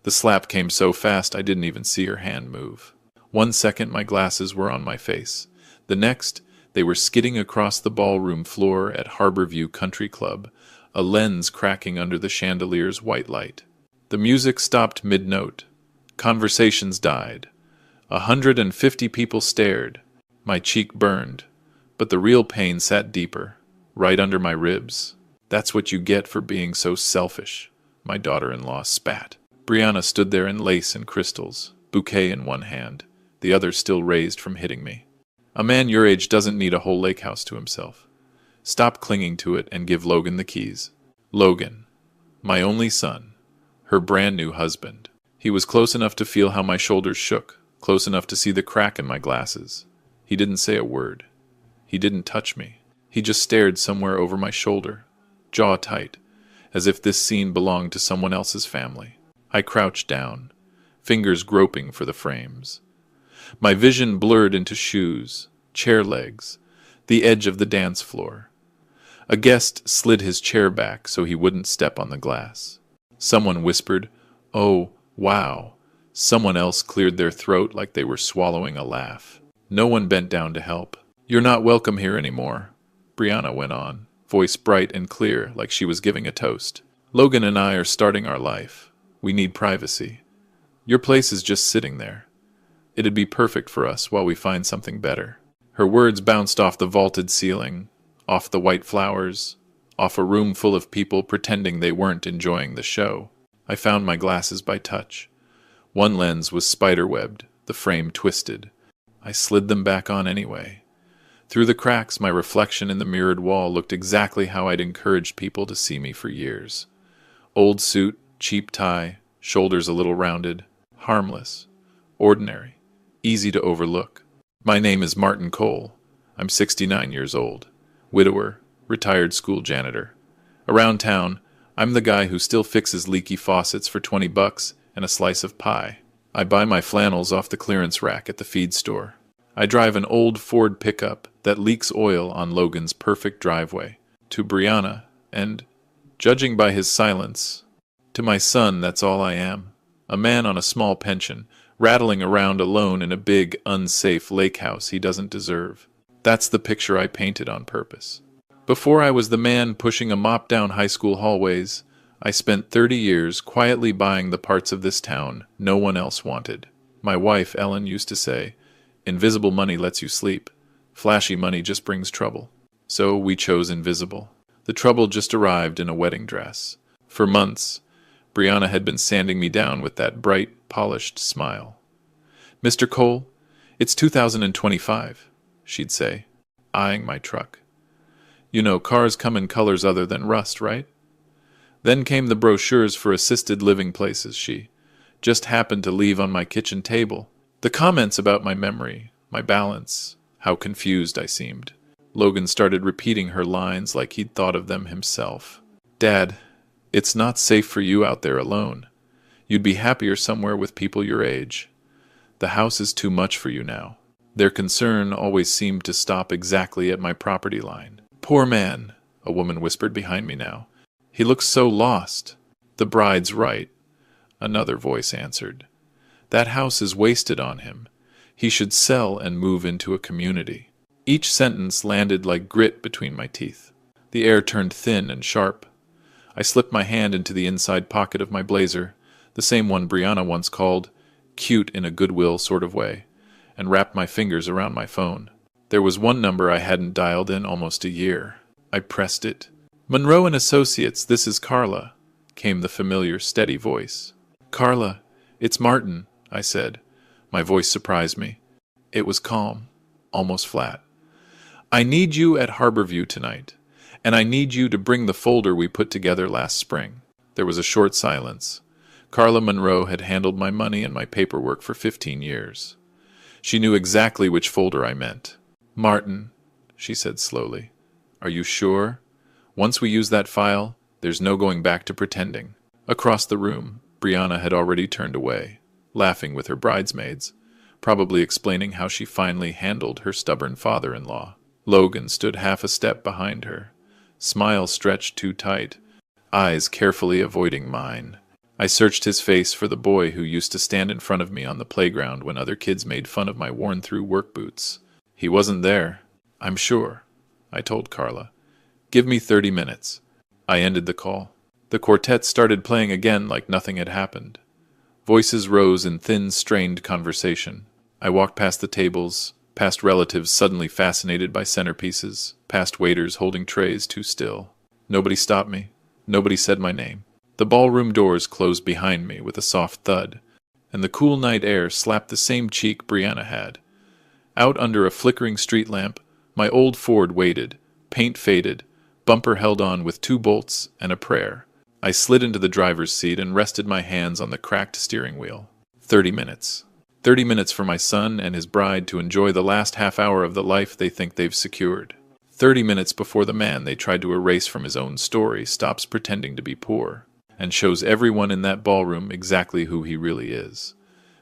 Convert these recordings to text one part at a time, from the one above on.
The slap came so fast I didn't even see her hand move. 1 second my glasses were on my face. The next, they were skidding across the ballroom floor at Harborview Country Club, a lens cracking under the chandelier's white light. The music stopped mid-note. Conversations died. 150 people stared. My cheek burned, but the real pain sat deeper, right under my ribs. That's what you get for being so selfish, my daughter-in-law spat. Brianna stood there in lace and crystals, bouquet in one hand, the other still raised from hitting me. A man your age doesn't need a whole lake house to himself. Stop clinging to it and give Logan the keys. Logan, my only son, her brand new husband. He was close enough to feel how my shoulders shook, close enough to see the crack in my glasses. He didn't say a word. He didn't touch me. He just stared somewhere over my shoulder, jaw tight, as if this scene belonged to someone else's family. I crouched down, fingers groping for the frames. My vision blurred into shoes, chair legs, the edge of the dance floor. A guest slid his chair back so he wouldn't step on the glass. Someone whispered, "Oh, wow." Someone else cleared their throat like they were swallowing a laugh. No one bent down to help. "You're not welcome here anymore," Brianna went on, voice bright and clear like she was giving a toast. "Logan and I are starting our life. We need privacy. Your place is just sitting there. It'd be perfect for us while we find something better." Her words bounced off the vaulted ceiling, off the white flowers, off a room full of people pretending they weren't enjoying the show. I found my glasses by touch. One lens was spiderwebbed, the frame twisted. I slid them back on anyway. Through the cracks, my reflection in the mirrored wall looked exactly how I'd encouraged people to see me for years. Old suit, cheap tie, shoulders a little rounded, harmless, ordinary, easy to overlook. My name is Martin Cole. I'm 69 years old, widower, retired school janitor. Around town, I'm the guy who still fixes leaky faucets for $20 and a slice of pie. I buy my flannels off the clearance rack at the feed store. I drive an old Ford pickup that leaks oil on Logan's perfect driveway. To Brianna, and, judging by his silence, to my son, that's all I am. A man on a small pension, rattling around alone in a big, unsafe lake house he doesn't deserve. That's the picture I painted on purpose. Before I was the man pushing a mop down high school hallways, I spent 30 years quietly buying the parts of this town no one else wanted. My wife, Ellen, used to say, "Invisible money lets you sleep. Flashy money just brings trouble." So we chose invisible. The trouble just arrived in a wedding dress. For months, Brianna had been sanding me down with that bright, polished smile. "Mr. Cole, it's 2025, she'd say, eyeing my truck. "You know, cars come in colors other than rust, right?" Then came the brochures for assisted living places she just happened to leave on my kitchen table. The comments about my memory, my balance, how confused I seemed. Logan started repeating her lines like he'd thought of them himself. "Dad, it's not safe for you out there alone. You'd be happier somewhere with people your age. The house is too much for you now." Their concern always seemed to stop exactly at my property line. "Poor man," a woman whispered behind me now. "He looks so lost." "The bride's right," another voice answered. "That house is wasted on him. He should sell and move into a community." Each sentence landed like grit between my teeth. The air turned thin and sharp. I slipped my hand into the inside pocket of my blazer, the same one Brianna once called cute in a goodwill sort of way, and wrapped my fingers around my phone. There was one number I hadn't dialed in almost a year. I pressed it. "Monroe and Associates, this is Carla," came the familiar, steady voice. "Carla, it's Martin," I said. My voice surprised me. It was calm, almost flat. "I need you at Harborview tonight, and I need you to bring the folder we put together last spring." There was a short silence. Carla Monroe had handled my money and my paperwork for 15 years. She knew exactly which folder I meant. "Martin," she said slowly, "are you sure? Once we use that file, there's no going back to pretending." Across the room, Brianna had already turned away, laughing with her bridesmaids, probably explaining how she finally handled her stubborn father-in-law. Logan stood half a step behind her, smile stretched too tight, eyes carefully avoiding mine. I searched his face for the boy who used to stand in front of me on the playground when other kids made fun of my worn-through work boots. He wasn't there, I'm sure, I told Carla. Give me 30 minutes. I ended the call. The quartet started playing again like nothing had happened. Voices rose in thin, strained conversation. I walked past the tables, past relatives suddenly fascinated by centerpieces, past waiters holding trays too still. Nobody stopped me. Nobody said my name. The ballroom doors closed behind me with a soft thud, and the cool night air slapped the same cheek Brianna had. Out under a flickering street lamp, my old Ford waited, paint faded, bumper held on with 2 bolts and a prayer. I slid into the driver's seat and rested my hands on the cracked steering wheel. 30 minutes. 30 minutes for my son and his bride to enjoy the last half hour of the life they think they've secured. 30 minutes before the man they tried to erase from his own story stops pretending to be poor and shows everyone in that ballroom exactly who he really is.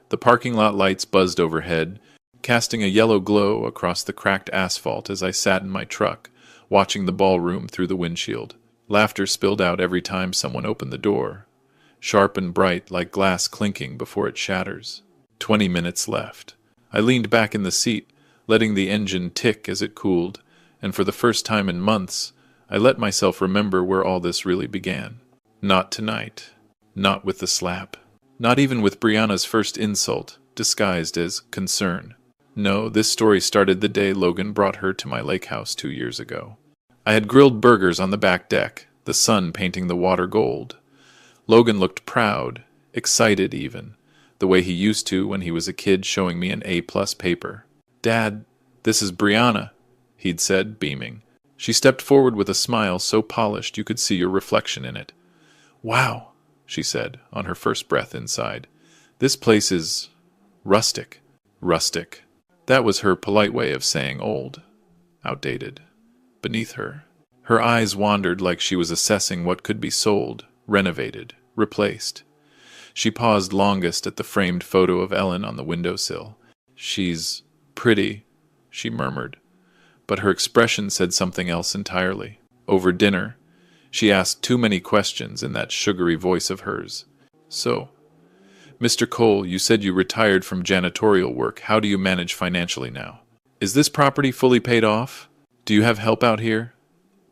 The parking lot lights buzzed overhead, casting a yellow glow across the cracked asphalt as I sat in my truck, watching the ballroom through the windshield. Laughter spilled out every time someone opened the door, sharp and bright like glass clinking before it shatters. 20 minutes left. I leaned back in the seat, letting the engine tick as it cooled, and for the first time in months, I let myself remember where all this really began. Not tonight. Not with the slap. Not even with Brianna's first insult, disguised as concern. No, this story started the day Logan brought her to my lake house 2 years ago. I had grilled burgers on the back deck, the sun painting the water gold. Logan looked proud, excited even, the way he used to when he was a kid showing me an A-plus paper. "Dad, this is Brianna," he'd said, beaming. She stepped forward with a smile so polished you could see your reflection in it. "Wow," she said, on her first breath inside. "This place is rustic." Rustic. That was her polite way of saying old. Outdated. Beneath her. Her eyes wandered like she was assessing what could be sold, renovated, replaced. She paused longest at the framed photo of Ellen on the windowsill. "She's pretty," she murmured. But her expression said something else entirely. Over dinner, she asked too many questions in that sugary voice of hers. "So, Mr. Cole, you said you retired from janitorial work. How do you manage financially now? Is this property fully paid off? Do you have help out here?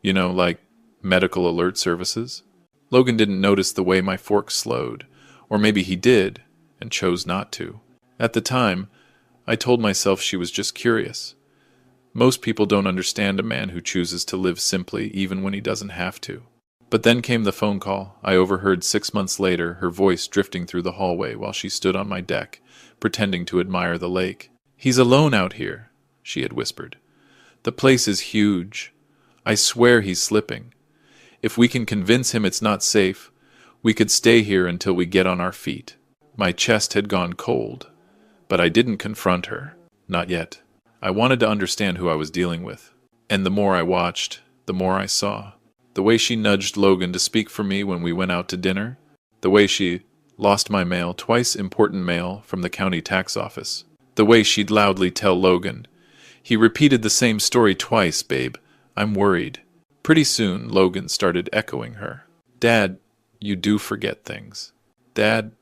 You know, like medical alert services?" Logan didn't notice the way my fork slowed, or maybe he did, and chose not to. At the time, I told myself she was just curious. Most people don't understand a man who chooses to live simply even when he doesn't have to. But then came the phone call. I overheard 6 months later her voice drifting through the hallway while she stood on my deck, pretending to admire the lake. "He's alone out here," she had whispered. "The place is huge. I swear he's slipping. If we can convince him it's not safe, we could stay here until we get on our feet." My chest had gone cold, but I didn't confront her. Not yet. I wanted to understand who I was dealing with. And the more I watched, the more I saw. The way she nudged Logan to speak for me when we went out to dinner. The way she lost my mail, twice important mail from the county tax office. The way she'd loudly tell Logan, "He repeated the same story twice, babe. I'm worried." Pretty soon, Logan started echoing her. "Dad, you do forget things. Dad,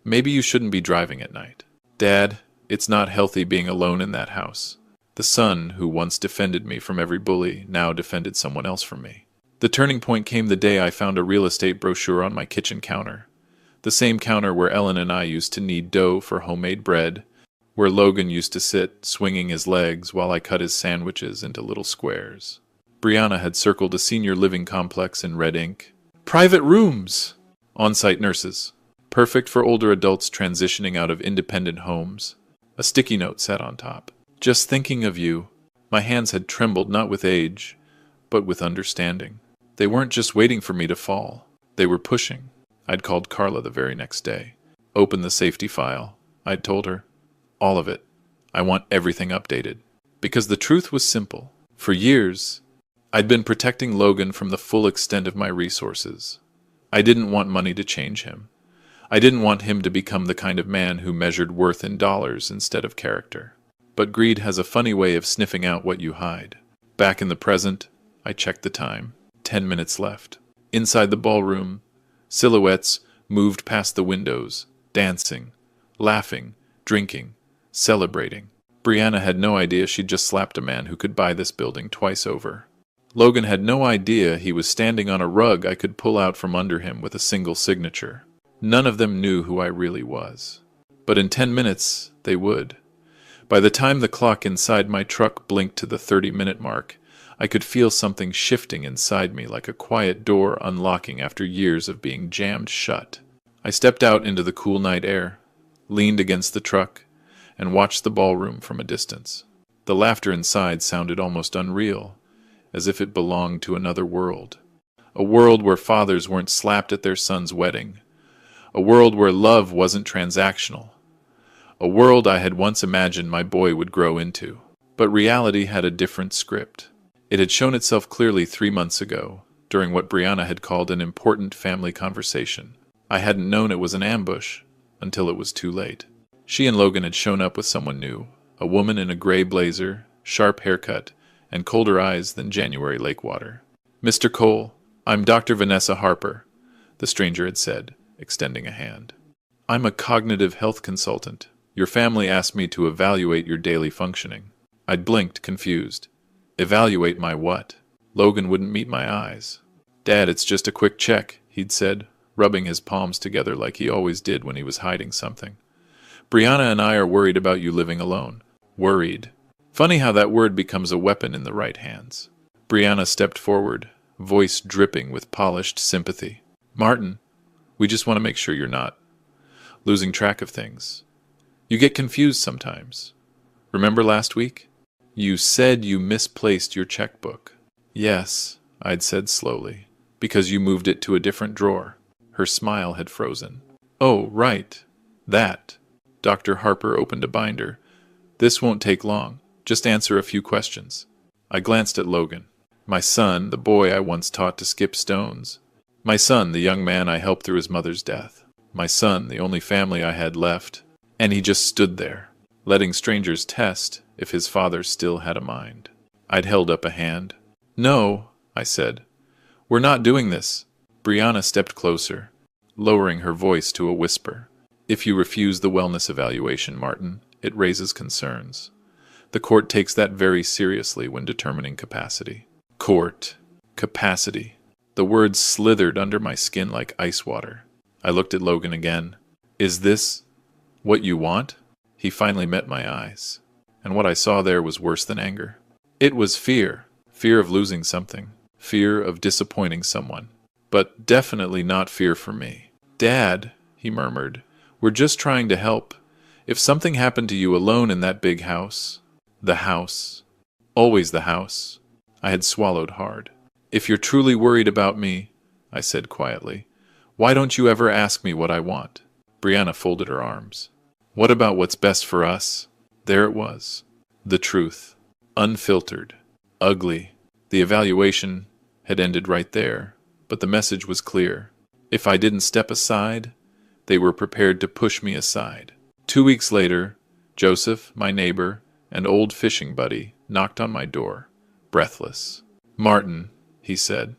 maybe you shouldn't be driving at night. Dad, it's not healthy being alone in that house." The son, who once defended me from every bully, now defended someone else from me. The turning point came the day I found a real estate brochure on my kitchen counter. The same counter where Ellen and I used to knead dough for homemade bread, where Logan used to sit, swinging his legs while I cut his sandwiches into little squares. Brianna had circled a senior living complex in red ink. "Private rooms!" "On-site nurses." Perfect for older adults transitioning out of independent homes. A sticky note sat on top. "Just thinking of you." My hands had trembled not with age, but with understanding. They weren't just waiting for me to fall. They were pushing. I'd called Carla the very next day. "Open the safety file," I'd told her. "All of it. I want everything updated." Because the truth was simple. For years, I'd been protecting Logan from the full extent of my resources. I didn't want money to change him. I didn't want him to become the kind of man who measured worth in dollars instead of character. But greed has a funny way of sniffing out what you hide. Back in the present, I checked the time. 10 minutes left. Inside the ballroom, silhouettes moved past the windows, dancing, laughing, drinking, celebrating. Brianna had no idea she'd just slapped a man who could buy this building twice over. Logan had no idea he was standing on a rug I could pull out from under him with a single signature. None of them knew who I really was. But in 10 minutes, they would. By the time the clock inside my truck blinked to the 30-minute mark, I could feel something shifting inside me like a quiet door unlocking after years of being jammed shut. I stepped out into the cool night air, leaned against the truck, and watched the ballroom from a distance. The laughter inside sounded almost unreal, as if it belonged to another world. A world where fathers weren't slapped at their son's wedding. A world where love wasn't transactional. A world I had once imagined my boy would grow into. But reality had a different script. It had shown itself clearly 3 months ago, during what Brianna had called an important family conversation. I hadn't known it was an ambush until it was too late. She and Logan had shown up with someone new, a woman in a gray blazer, sharp haircut, and colder eyes than January lake water. "Mr. Cole, I'm Dr. Vanessa Harper," the stranger had said, extending a hand. "I'm a cognitive health consultant. Your family asked me to evaluate your daily functioning." I'd blinked, confused. Evaluate my what? Logan wouldn't meet my eyes. "Dad, it's just a quick check," he'd said, rubbing his palms together like he always did when he was hiding something. "Brianna and I are worried about you living alone." Worried. Funny how that word becomes a weapon in the right hands. Brianna stepped forward, voice dripping with polished sympathy. "Martin, we just want to make sure you're not losing track of things. You get confused sometimes. Remember last week? You said you misplaced your checkbook." "Yes," I'd said slowly, "because you moved it to a different drawer." Her smile had frozen. "Oh, right. That." Dr. Harper opened a binder. "This won't take long. Just answer a few questions." I glanced at Logan. My son, the boy I once taught to skip stones. My son, the young man I helped through his mother's death. My son, the only family I had left. And he just stood there, letting strangers test if his father still had a mind. I'd held up a hand. "No," I said. "We're not doing this." Brianna stepped closer, lowering her voice to a whisper. "If you refuse the wellness evaluation, Martin, it raises concerns. The court takes that very seriously when determining capacity." Court. Capacity. The words slithered under my skin like ice water. I looked at Logan again. "Is this what you want?" He finally met my eyes, and what I saw there was worse than anger. It was fear. Fear of losing something. Fear of disappointing someone. But definitely not fear for me. "Dad," he murmured, "we're just trying to help. If something happened to you alone in that big house..." The house. Always the house. I had swallowed hard. "If you're truly worried about me," I said quietly, "why don't you ever ask me what I want?" Brianna folded her arms. "What about what's best for us?" There it was. The truth. Unfiltered. Ugly. The evaluation had ended right there, but the message was clear. If I didn't step aside, they were prepared to push me aside. 2 weeks later, Joseph, my neighbor, and old fishing buddy, knocked on my door, breathless. "Martin," he said,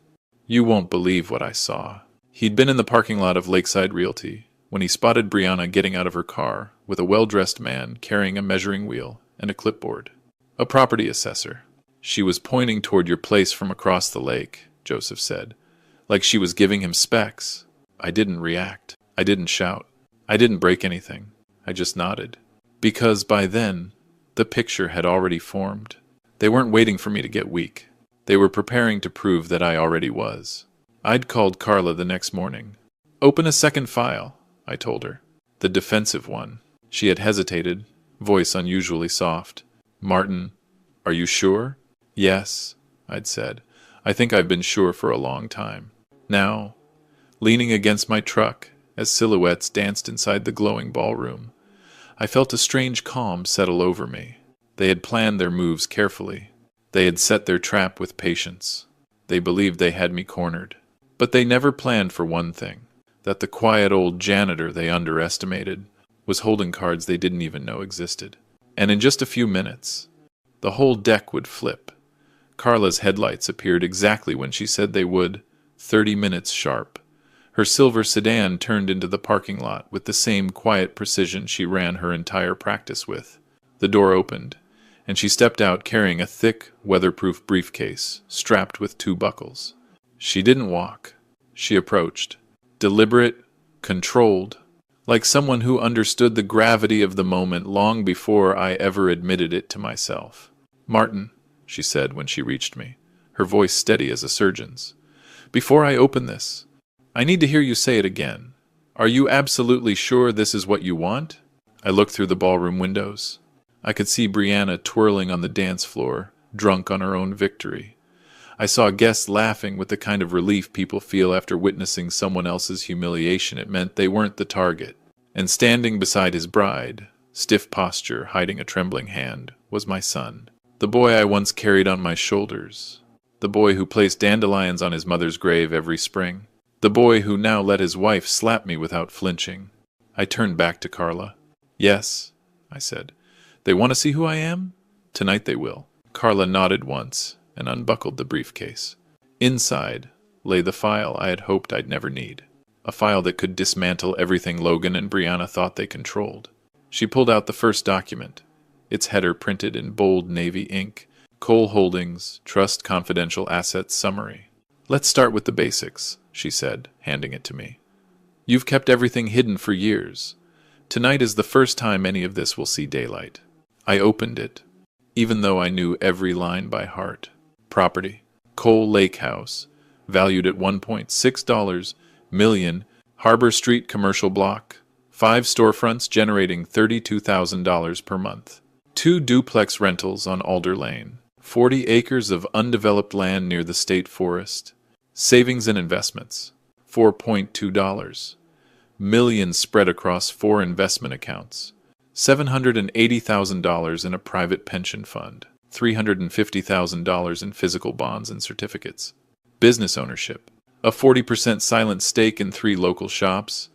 "you won't believe what I saw." He'd been in the parking lot of Lakeside Realty when he spotted Brianna getting out of her car with a well-dressed man carrying a measuring wheel and a clipboard. "A property assessor. She was pointing toward your place from across the lake," Joseph said, like she was giving him specs. I didn't react. I didn't shout. I didn't break anything. I just nodded. Because by then, the picture had already formed. They weren't waiting for me to get weak. They were preparing to prove that I already was. I'd called Carla the next morning. "Open a second file," I told her. The defensive one. She had hesitated, voice unusually soft. "Martin, are you sure?" "Yes," I'd said. "I think I've been sure for a long time." Now, leaning against my truck, as silhouettes danced inside the glowing ballroom, I felt a strange calm settle over me. They had planned their moves carefully. They had set their trap with patience. They believed they had me cornered. But they never planned for one thing, that the quiet old janitor they underestimated was holding cards they didn't even know existed. And in just a few minutes, the whole deck would flip. Carla's headlights appeared exactly when she said they would, 30 minutes sharp. Her silver sedan turned into the parking lot with the same quiet precision she ran her entire practice with. The door opened, and she stepped out carrying a thick, weatherproof briefcase strapped with 2 buckles. She didn't walk. She approached, deliberate, controlled, like someone who understood the gravity of the moment long before I ever admitted it to myself. "Martin," she said when she reached me, her voice steady as a surgeon's, "before I open this, I need to hear you say it again. Are you absolutely sure this is what you want?" I looked through the ballroom windows. I could see Brianna twirling on the dance floor, drunk on her own victory. I saw guests laughing with the kind of relief people feel after witnessing someone else's humiliation. It meant they weren't the target. And standing beside his bride, stiff posture hiding a trembling hand, was my son. The boy I once carried on my shoulders. The boy who placed dandelions on his mother's grave every spring. The boy who now let his wife slap me without flinching. I turned back to Carla. "Yes," I said. "They want to see who I am? Tonight they will." Carla nodded once and unbuckled the briefcase. Inside lay the file I had hoped I'd never need. A file that could dismantle everything Logan and Brianna thought they controlled. She pulled out the first document, its header printed in bold navy ink, Cole Holdings, Trust Confidential Assets Summary. "Let's start with the basics," she said, handing it to me. "You've kept everything hidden for years. Tonight is the first time any of this will see daylight." I opened it, even though I knew every line by heart. Property: Cole Lake House, valued at $1.6 million, Harbor Street commercial block, 5 storefronts generating $32,000 per month. 2 duplex rentals on Alder Lane, 40 acres of undeveloped land near the state forest. Savings and investments: $4.2 million spread across 4 investment accounts. $780,000 in a private pension fund. $350,000 in physical bonds and certificates. Business ownership: a 40% silent stake in 3 local shops,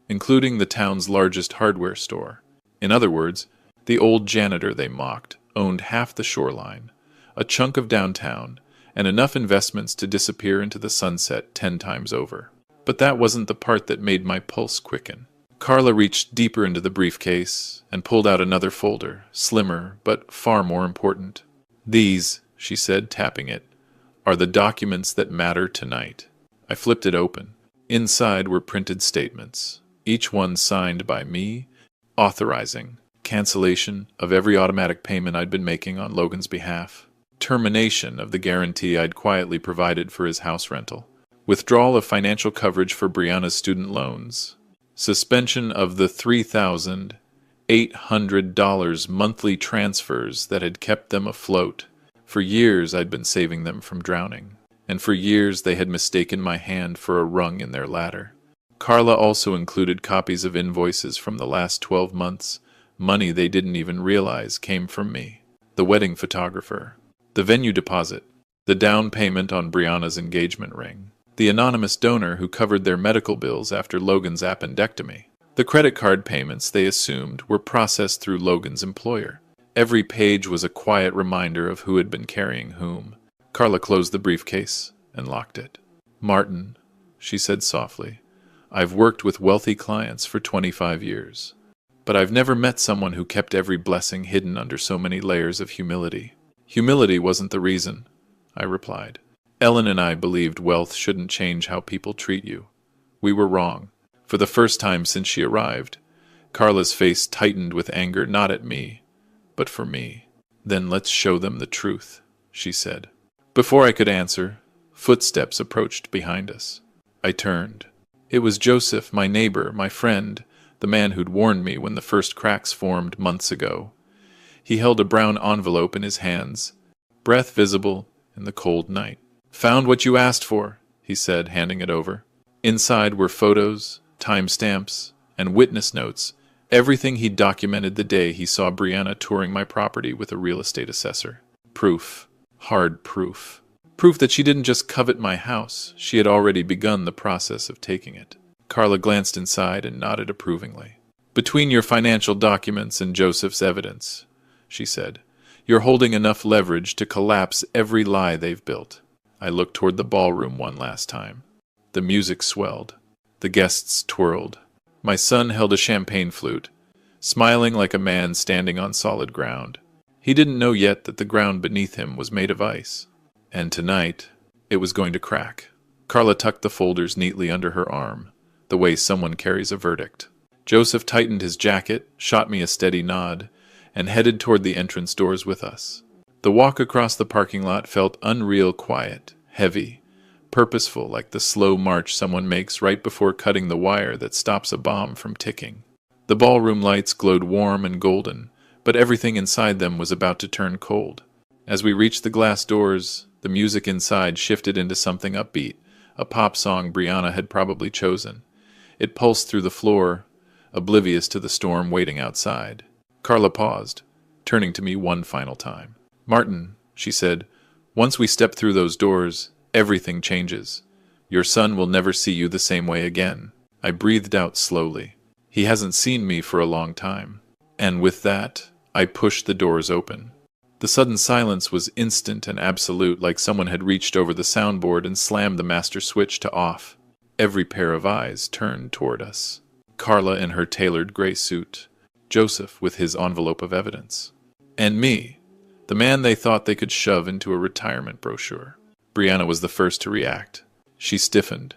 including the town's largest hardware store. In other words, the old janitor they mocked owned half the shoreline, a chunk of downtown, and enough investments to disappear into the sunset 10 times over. But that wasn't the part that made my pulse quicken. Carla reached deeper into the briefcase and pulled out another folder, slimmer but far more important. "These," she said, tapping it, "are the documents that matter tonight." I flipped it open. Inside were printed statements, each one signed by me, authorizing cancellation of every automatic payment I'd been making on Logan's behalf, termination of the guarantee I'd quietly provided for his house rental, withdrawal of financial coverage for Brianna's student loans, suspension of the $3,800 monthly transfers that had kept them afloat. For years I'd been saving them from drowning, and for years they had mistaken my hand for a rung in their ladder. Carla also included copies of invoices from the last 12 months, money they didn't even realize came from me, the wedding photographer, the venue deposit, the down payment on Brianna's engagement ring, the anonymous donor who covered their medical bills after Logan's appendectomy. The credit card payments, they assumed, were processed through Logan's employer. Every page was a quiet reminder of who had been carrying whom. Carla closed the briefcase and locked it. "Martin," she said softly, "I've worked with wealthy clients for 25 years, but I've never met someone who kept every blessing hidden under so many layers of humility." "Humility wasn't the reason," I replied. "Ellen and I believed wealth shouldn't change how people treat you. We were wrong." For the first time since she arrived, Carla's face tightened with anger, not at me, but for me. "Then let's show them the truth," she said. Before I could answer, footsteps approached behind us. I turned. It was Joseph, my neighbor, my friend, the man who'd warned me when the first cracks formed months ago. He held a brown envelope in his hands, breath visible in the cold night. "Found what you asked for," he said, handing it over. Inside were photos, timestamps, and witness notes, everything he'd documented the day he saw Brianna touring my property with a real estate assessor. Proof. Hard proof. Proof that she didn't just covet my house, she had already begun the process of taking it. Carla glanced inside and nodded approvingly. "Between your financial documents and Joseph's evidence," she said, "you're holding enough leverage to collapse every lie they've built." I looked toward the ballroom one last time. The music swelled. The guests twirled. My son held a champagne flute, smiling like a man standing on solid ground. He didn't know yet that the ground beneath him was made of ice. And tonight, it was going to crack. Carla tucked the folders neatly under her arm, the way someone carries a verdict. Joseph tightened his jacket, shot me a steady nod, and headed toward the entrance doors with us. The walk across the parking lot felt unreal quiet, heavy, purposeful, like the slow march someone makes right before cutting the wire that stops a bomb from ticking. The ballroom lights glowed warm and golden, but everything inside them was about to turn cold. As we reached the glass doors, the music inside shifted into something upbeat, a pop song Brianna had probably chosen. It pulsed through the floor, oblivious to the storm waiting outside. Carla paused, turning to me one final time. "Martin," she said, "once we step through those doors, everything changes. Your son will never see you the same way again." I breathed out slowly. He hasn't seen me for a long time. And with that, I pushed the doors open. The sudden silence was instant and absolute, like someone had reached over the soundboard and slammed the master switch to off. Every pair of eyes turned toward us. Carla in her tailored gray suit, Joseph with his envelope of evidence, and me, the man they thought they could shove into a retirement brochure. Brianna was the first to react. She stiffened,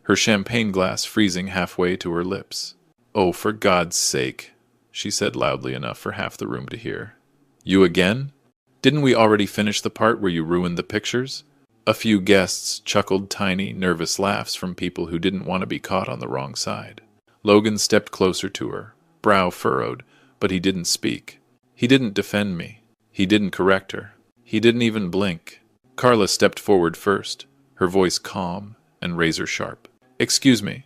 her champagne glass freezing halfway to her lips. "Oh, for God's sake," she said loudly enough for half the room to hear. "You again? Didn't we already finish the part where you ruined the pictures?" A few guests chuckled tiny, nervous laughs from people who didn't want to be caught on the wrong side. Logan stepped closer to her, brow furrowed, but he didn't speak. He didn't defend me. He didn't correct her. He didn't even blink. Carla stepped forward first, her voice calm and razor-sharp. "Excuse me.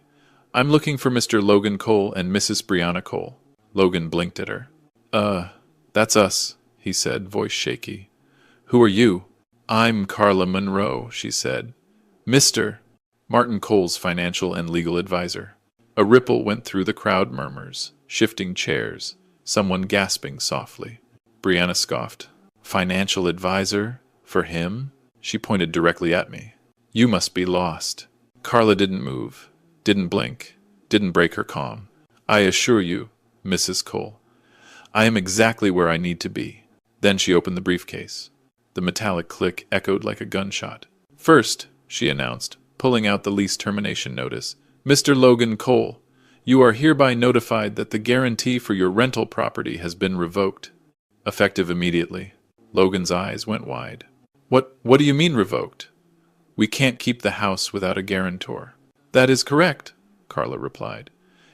I'm looking for Mr. Logan Cole and Mrs. Brianna Cole." Logan blinked at her. That's us," he said, voice shaky. "Who are you?" "I'm Carla Monroe," she said. "Mr. Martin Cole's financial and legal advisor." A ripple went through the crowd, murmurs, shifting chairs, someone gasping softly. Brianna scoffed. "Financial advisor? For him?" She pointed directly at me. "You must be lost." Carla didn't move, didn't blink, didn't break her calm. "I assure you, Mrs. Cole, I am exactly where I need to be." Then she opened the briefcase. The metallic click echoed like a gunshot. "First," she announced, pulling out the lease termination notice, "Mr. Logan Cole, you are hereby notified that the guarantee for your rental property has been revoked." Effective immediately. Logan's eyes went wide. What do you mean revoked?" "We can't keep the house without a guarantor." "That is correct," Carla replied.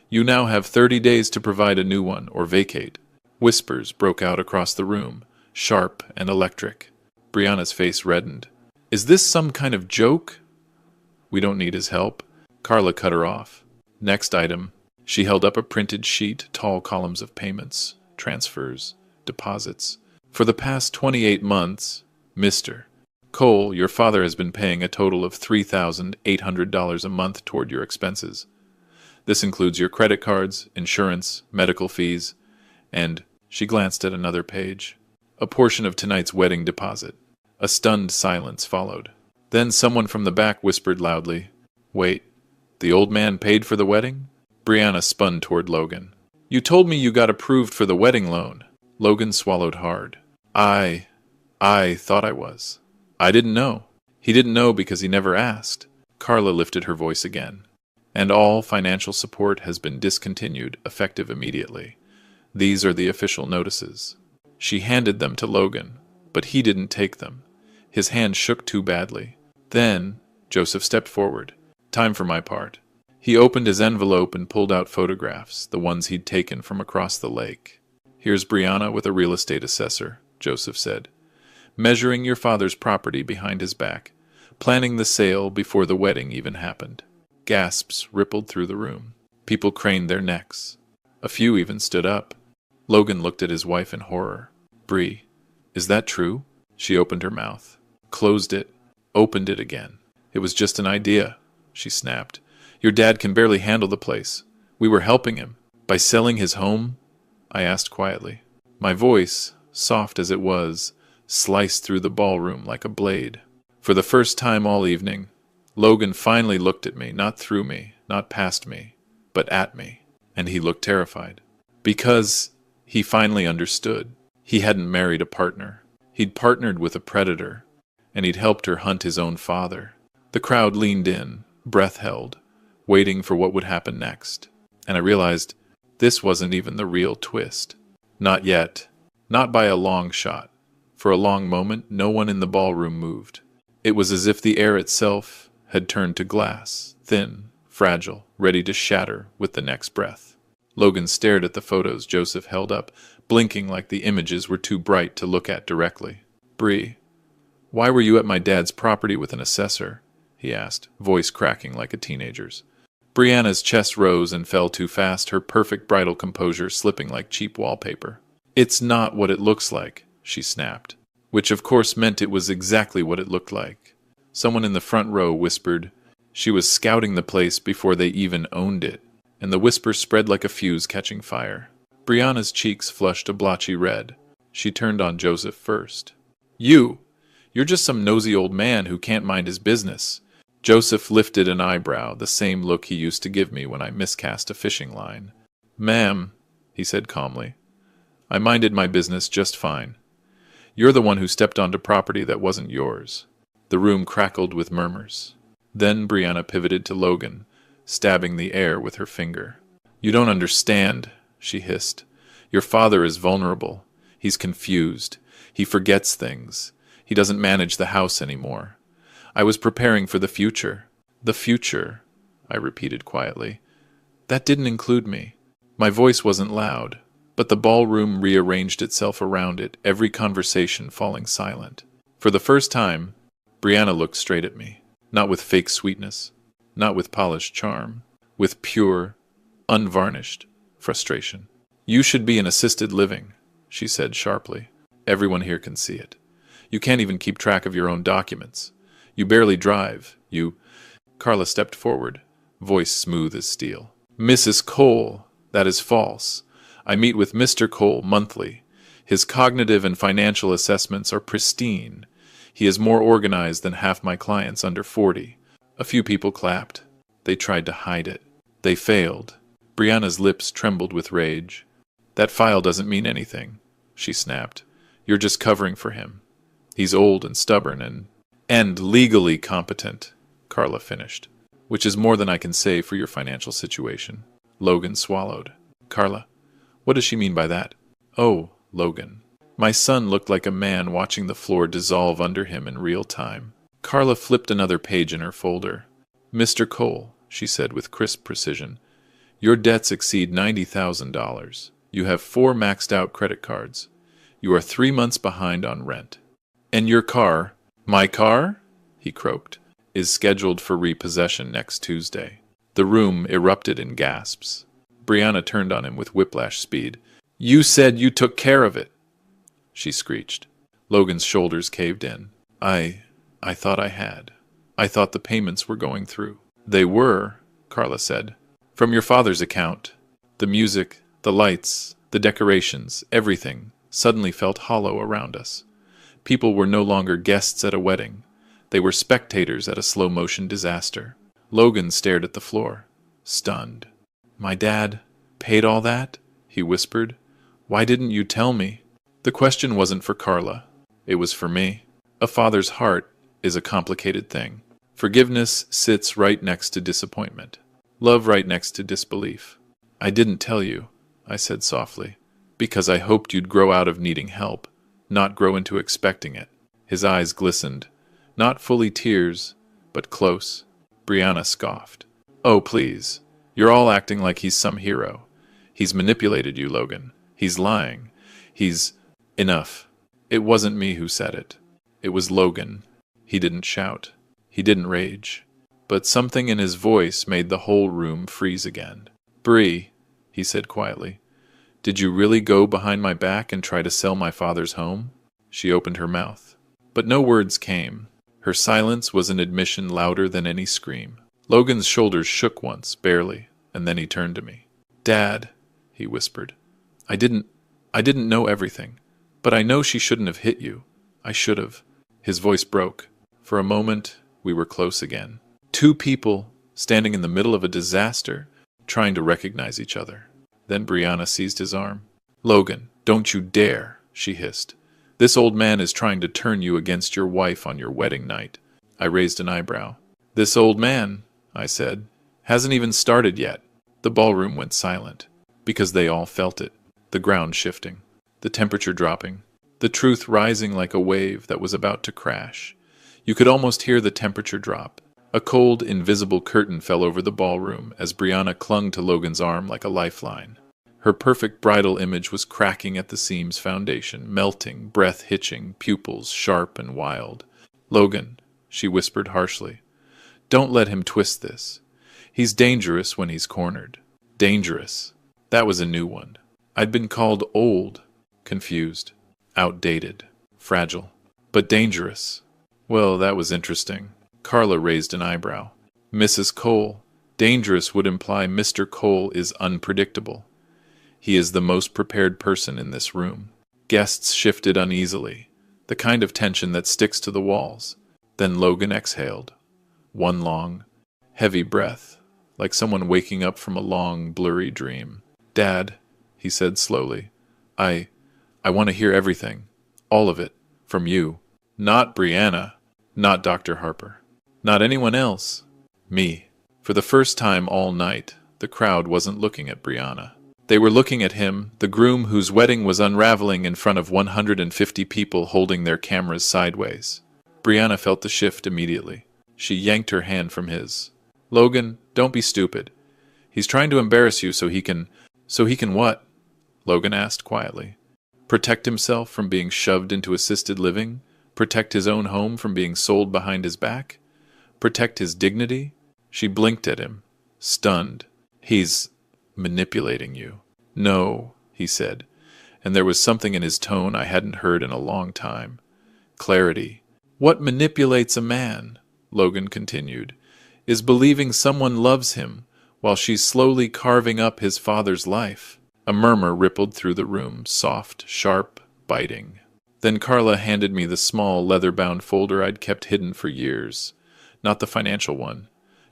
"You now have 30 days to provide a new one or vacate." Whispers broke out across the room, sharp and electric. Brianna's face reddened. "Is this some kind of joke?" "We don't need his help." Carla cut her off. "Next item." She held up a printed sheet, tall columns of payments, transfers, deposits. "For the past 28 months, Mr. Cole, your father has been paying a total of $3,800 a month toward your expenses. This includes your credit cards, insurance, medical fees, and," she glanced at another page, "a portion of tonight's wedding deposit." A stunned silence followed. Then someone from the back whispered loudly, "Wait, the old man paid for the wedding?" Brianna spun toward Logan. "You told me you got approved for the wedding loan." Logan swallowed hard. I thought I was. I didn't know." "He didn't know because he never asked." Carla lifted her voice again. "And all financial support has been discontinued, effective immediately. These are the official notices." She handed them to Logan, but he didn't take them. His hand shook too badly. Then Joseph stepped forward. "Time for my part." He opened his envelope and pulled out photographs, the ones he'd taken from across the lake. "Here's Brianna with a real estate assessor," Joseph said, "measuring your father's property behind his back, planning the sale before the wedding even happened." Gasps rippled through the room. People craned their necks. A few even stood up. Logan looked at his wife in horror. "Bri, is that true?" She opened her mouth, closed it, opened it again. "It was just an idea," she snapped. "Your dad can barely handle the place. We were helping him." "By selling his home?" I asked quietly. My voice, soft as it was, sliced through the ballroom like a blade. For the first time all evening, Logan finally looked at me, not through me, not past me, but at me, and he looked terrified. Because he finally understood. He hadn't married a partner. He'd partnered with a predator, and he'd helped her hunt his own father. The crowd leaned in, breath held, waiting for what would happen next. And I realized this wasn't even the real twist. Not yet. Not by a long shot. For a long moment, no one in the ballroom moved. It was as if the air itself had turned to glass, thin, fragile, ready to shatter with the next breath. Logan stared at the photos Joseph held up, blinking like the images were too bright to look at directly. "Bree, why were you at my dad's property with an assessor?" he asked, voice cracking like a teenager's. Brianna's chest rose and fell too fast, her perfect bridal composure slipping like cheap wallpaper. "It's not what it looks like," she snapped, which of course meant it was exactly what it looked like. Someone in the front row whispered, "She was scouting the place before they even owned it," and the whisper spread like a fuse catching fire. Brianna's cheeks flushed a blotchy red. She turned on Joseph first. You're just some nosy old man who can't mind his business." Joseph lifted an eyebrow, the same look he used to give me when I miscast a fishing line. "Ma'am," he said calmly, "I minded my business just fine. You're the one who stepped onto property that wasn't yours." The room crackled with murmurs. Then Brianna pivoted to Logan, stabbing the air with her finger. "You don't understand," she hissed. "Your father is vulnerable. He's confused. He forgets things. He doesn't manage the house anymore. I was preparing for the future." "The future," I repeated quietly. "That didn't include me." My voice wasn't loud, but the ballroom rearranged itself around it, every conversation falling silent. For the first time, Brianna looked straight at me, not with fake sweetness, not with polished charm, with pure, unvarnished frustration. "You should be in assisted living," she said sharply. "Everyone here can see it. You can't even keep track of your own documents. You barely drive. Carla stepped forward, voice smooth as steel. "Mrs. Cole, that is false. I meet with Mr. Cole monthly. His cognitive and financial assessments are pristine. He is more organized than half my clients under 40. A few people clapped. They tried to hide it. They failed. Brianna's lips trembled with rage. "That file doesn't mean anything," she snapped. "You're just covering for him. He's old and stubborn and legally competent," Carla finished, "which is more than I can say for your financial situation." Logan swallowed. "Carla, what does she mean by that?" "Oh, Logan." My son looked like a man watching the floor dissolve under him in real time. Carla flipped another page in her folder. "Mr. Cole," she said with crisp precision, "your debts exceed $90,000. You have 4 maxed-out credit cards. You are 3 months behind on rent. And your car—" "My car?" he croaked, "is scheduled for repossession next Tuesday." The room erupted in gasps. Brianna turned on him with whiplash speed. "You said you took care of it," she screeched. Logan's shoulders caved in. I thought I had. I thought the payments were going through." "They were," Carla said. "From your father's account. The music, the lights, the decorations, everything suddenly felt hollow around us. People were no longer guests at a wedding. They were spectators at a slow-motion disaster." Logan stared at the floor, stunned. "My dad paid all that?" he whispered. "Why didn't you tell me?" The question wasn't for Carla. It was for me. A father's heart is a complicated thing. Forgiveness sits right next to disappointment. Love right next to disbelief. "I didn't tell you," I said softly, "because I hoped you'd grow out of needing help, not grow into expecting it." His eyes glistened. Not fully tears, but close. Brianna scoffed. "Oh, please. You're all acting like he's some hero. He's manipulated you, Logan. He's lying. He's—" "Enough." It wasn't me who said it. It was Logan. He didn't shout. He didn't rage. But something in his voice made the whole room freeze again. "Bree," he said quietly, "did you really go behind my back and try to sell my father's home?" She opened her mouth. But no words came. Her silence was an admission louder than any scream. Logan's shoulders shook once, barely, and then he turned to me. "Dad," he whispered, I didn't know everything, but I know she shouldn't have hit you. I should have." His voice broke. For a moment, we were close again. 2 people standing in the middle of a disaster, trying to recognize each other. Then Brianna seized his arm. "Logan, don't you dare," she hissed. "This old man is trying to turn you against your wife on your wedding night." I raised an eyebrow. "This old man," I said, "hasn't even started yet." The ballroom went silent, because they all felt it. The ground shifting, the temperature dropping, the truth rising like a wave that was about to crash. You could almost hear the temperature drop. A cold, invisible curtain fell over the ballroom as Brianna clung to Logan's arm like a lifeline. Her perfect bridal image was cracking at the seam's foundation, melting, breath hitching, pupils sharp and wild. "Logan," she whispered harshly, "don't let him twist this. He's dangerous when he's cornered." Dangerous. That was a new one. I'd been called old, confused, outdated, fragile, but dangerous. Well, that was interesting. Carla raised an eyebrow. "Mrs. Cole, dangerous would imply Mr. Cole is unpredictable. He is the most prepared person in this room." Guests shifted uneasily, the kind of tension that sticks to the walls. Then Logan exhaled. One long, heavy breath, like someone waking up from a long, blurry dream. "Dad," he said slowly, I want to hear everything. All of it. From you. Not Brianna. Not Dr. Harper. Not anyone else. Me." For the first time all night, the crowd wasn't looking at Brianna. They were looking at him, the groom whose wedding was unraveling in front of 150 people holding their cameras sideways. Brianna felt the shift immediately. She yanked her hand from his. "Logan, don't be stupid. He's trying to embarrass you so he can what?" Logan asked quietly. "Protect himself from being shoved into assisted living? Protect his own home from being sold behind his back? Protect his dignity?" She blinked at him, stunned. "He's manipulating you." "No," he said, and there was something in his tone I hadn't heard in a long time. Clarity. "What manipulates a man," Logan continued, "is believing someone loves him while she's slowly carving up his father's life." A murmur rippled through the room, soft, sharp, biting. Then Carla handed me the small, leather-bound folder I'd kept hidden for years. Not the financial one,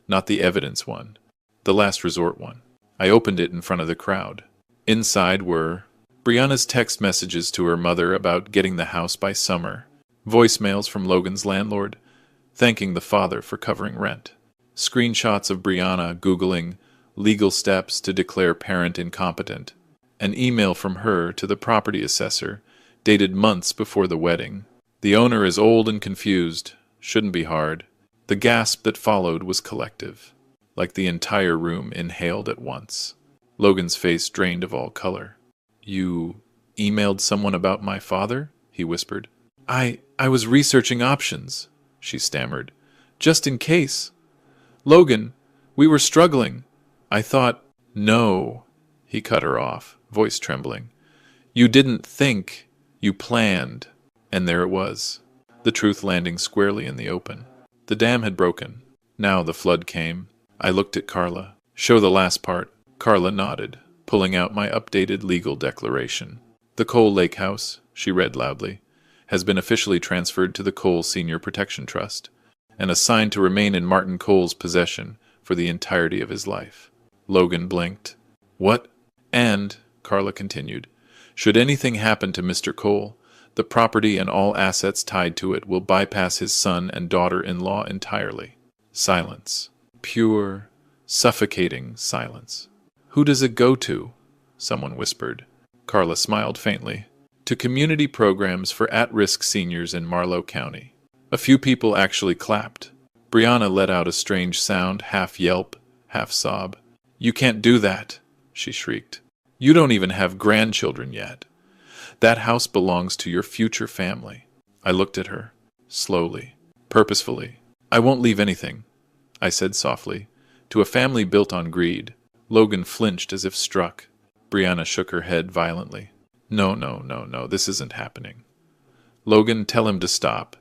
not the evidence one, the last resort one. I opened it in front of the crowd. Inside were Brianna's text messages to her mother about getting the house by summer, voicemails from Logan's landlord, thanking the father for covering rent, screenshots of Brianna Googling legal steps to declare parent incompetent, an email from her to the property assessor, dated months before the wedding. "The owner is old and confused. Shouldn't be hard." The gasp that followed was collective, like the entire room inhaled at once. Logan's face drained of all color. "You emailed someone about my father?" he whispered. I was researching options," she stammered. "Just in case. Logan, we were struggling. I thought—" "No," he cut her off, voice trembling. "You didn't think. You planned." And there it was, the truth landing squarely in the open. The dam had broken. Now the flood came. I looked at Carla. "Show the last part." Carla nodded, pulling out my updated legal declaration. "The Cole Lake House," she read loudly, "has been officially transferred to the Cole Senior Protection Trust and assigned to remain in Martin Cole's possession for the entirety of his life." Logan blinked. "What?" "And," Carla continued, "should anything happen to Mr. Cole, the property and all assets tied to it will bypass his son and daughter-in-law entirely." Silence. Pure, suffocating silence. "Who does it go to?" someone whispered. Carla smiled faintly. "To community programs for at-risk seniors in Marlowe County." A few people actually clapped. Brianna let out a strange sound, half yelp, half sob. "You can't do that," she shrieked. "You don't even have grandchildren yet. That house belongs to your future family." I looked at her, slowly, purposefully. "I won't leave anything," I said softly, "to a family built on greed." Logan flinched as if struck. Brianna shook her head violently. No, this isn't happening." "Logan, tell him to stop.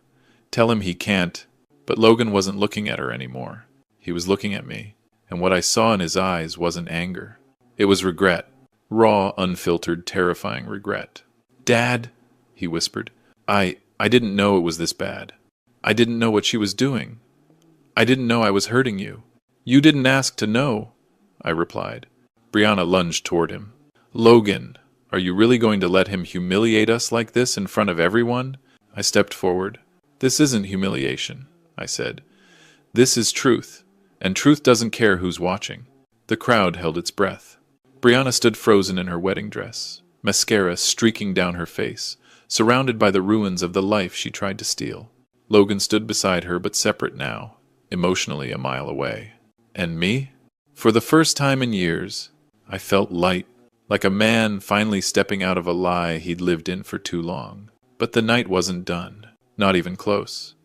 Tell him he can't." But Logan wasn't looking at her anymore. He was looking at me, and what I saw in his eyes wasn't anger. It was regret. Raw, unfiltered, terrifying regret. "Dad," he whispered, I didn't know it was this bad. I didn't know what she was doing. I didn't know I was hurting you." You didn't ask to know, I replied. Brianna lunged toward him. Logan, are you really going to let him humiliate us like this in front of everyone? I stepped forward. This isn't humiliation, I said. This is truth, and truth doesn't care who's watching. The crowd held its breath. Brianna stood frozen in her wedding dress, mascara streaking down her face, surrounded by the ruins of the life she tried to steal. Logan stood beside her, but separate now, emotionally a mile away. And me? For the first time in years, I felt light, like a man finally stepping out of a lie he'd lived in for too long. But the night wasn't done, not even close.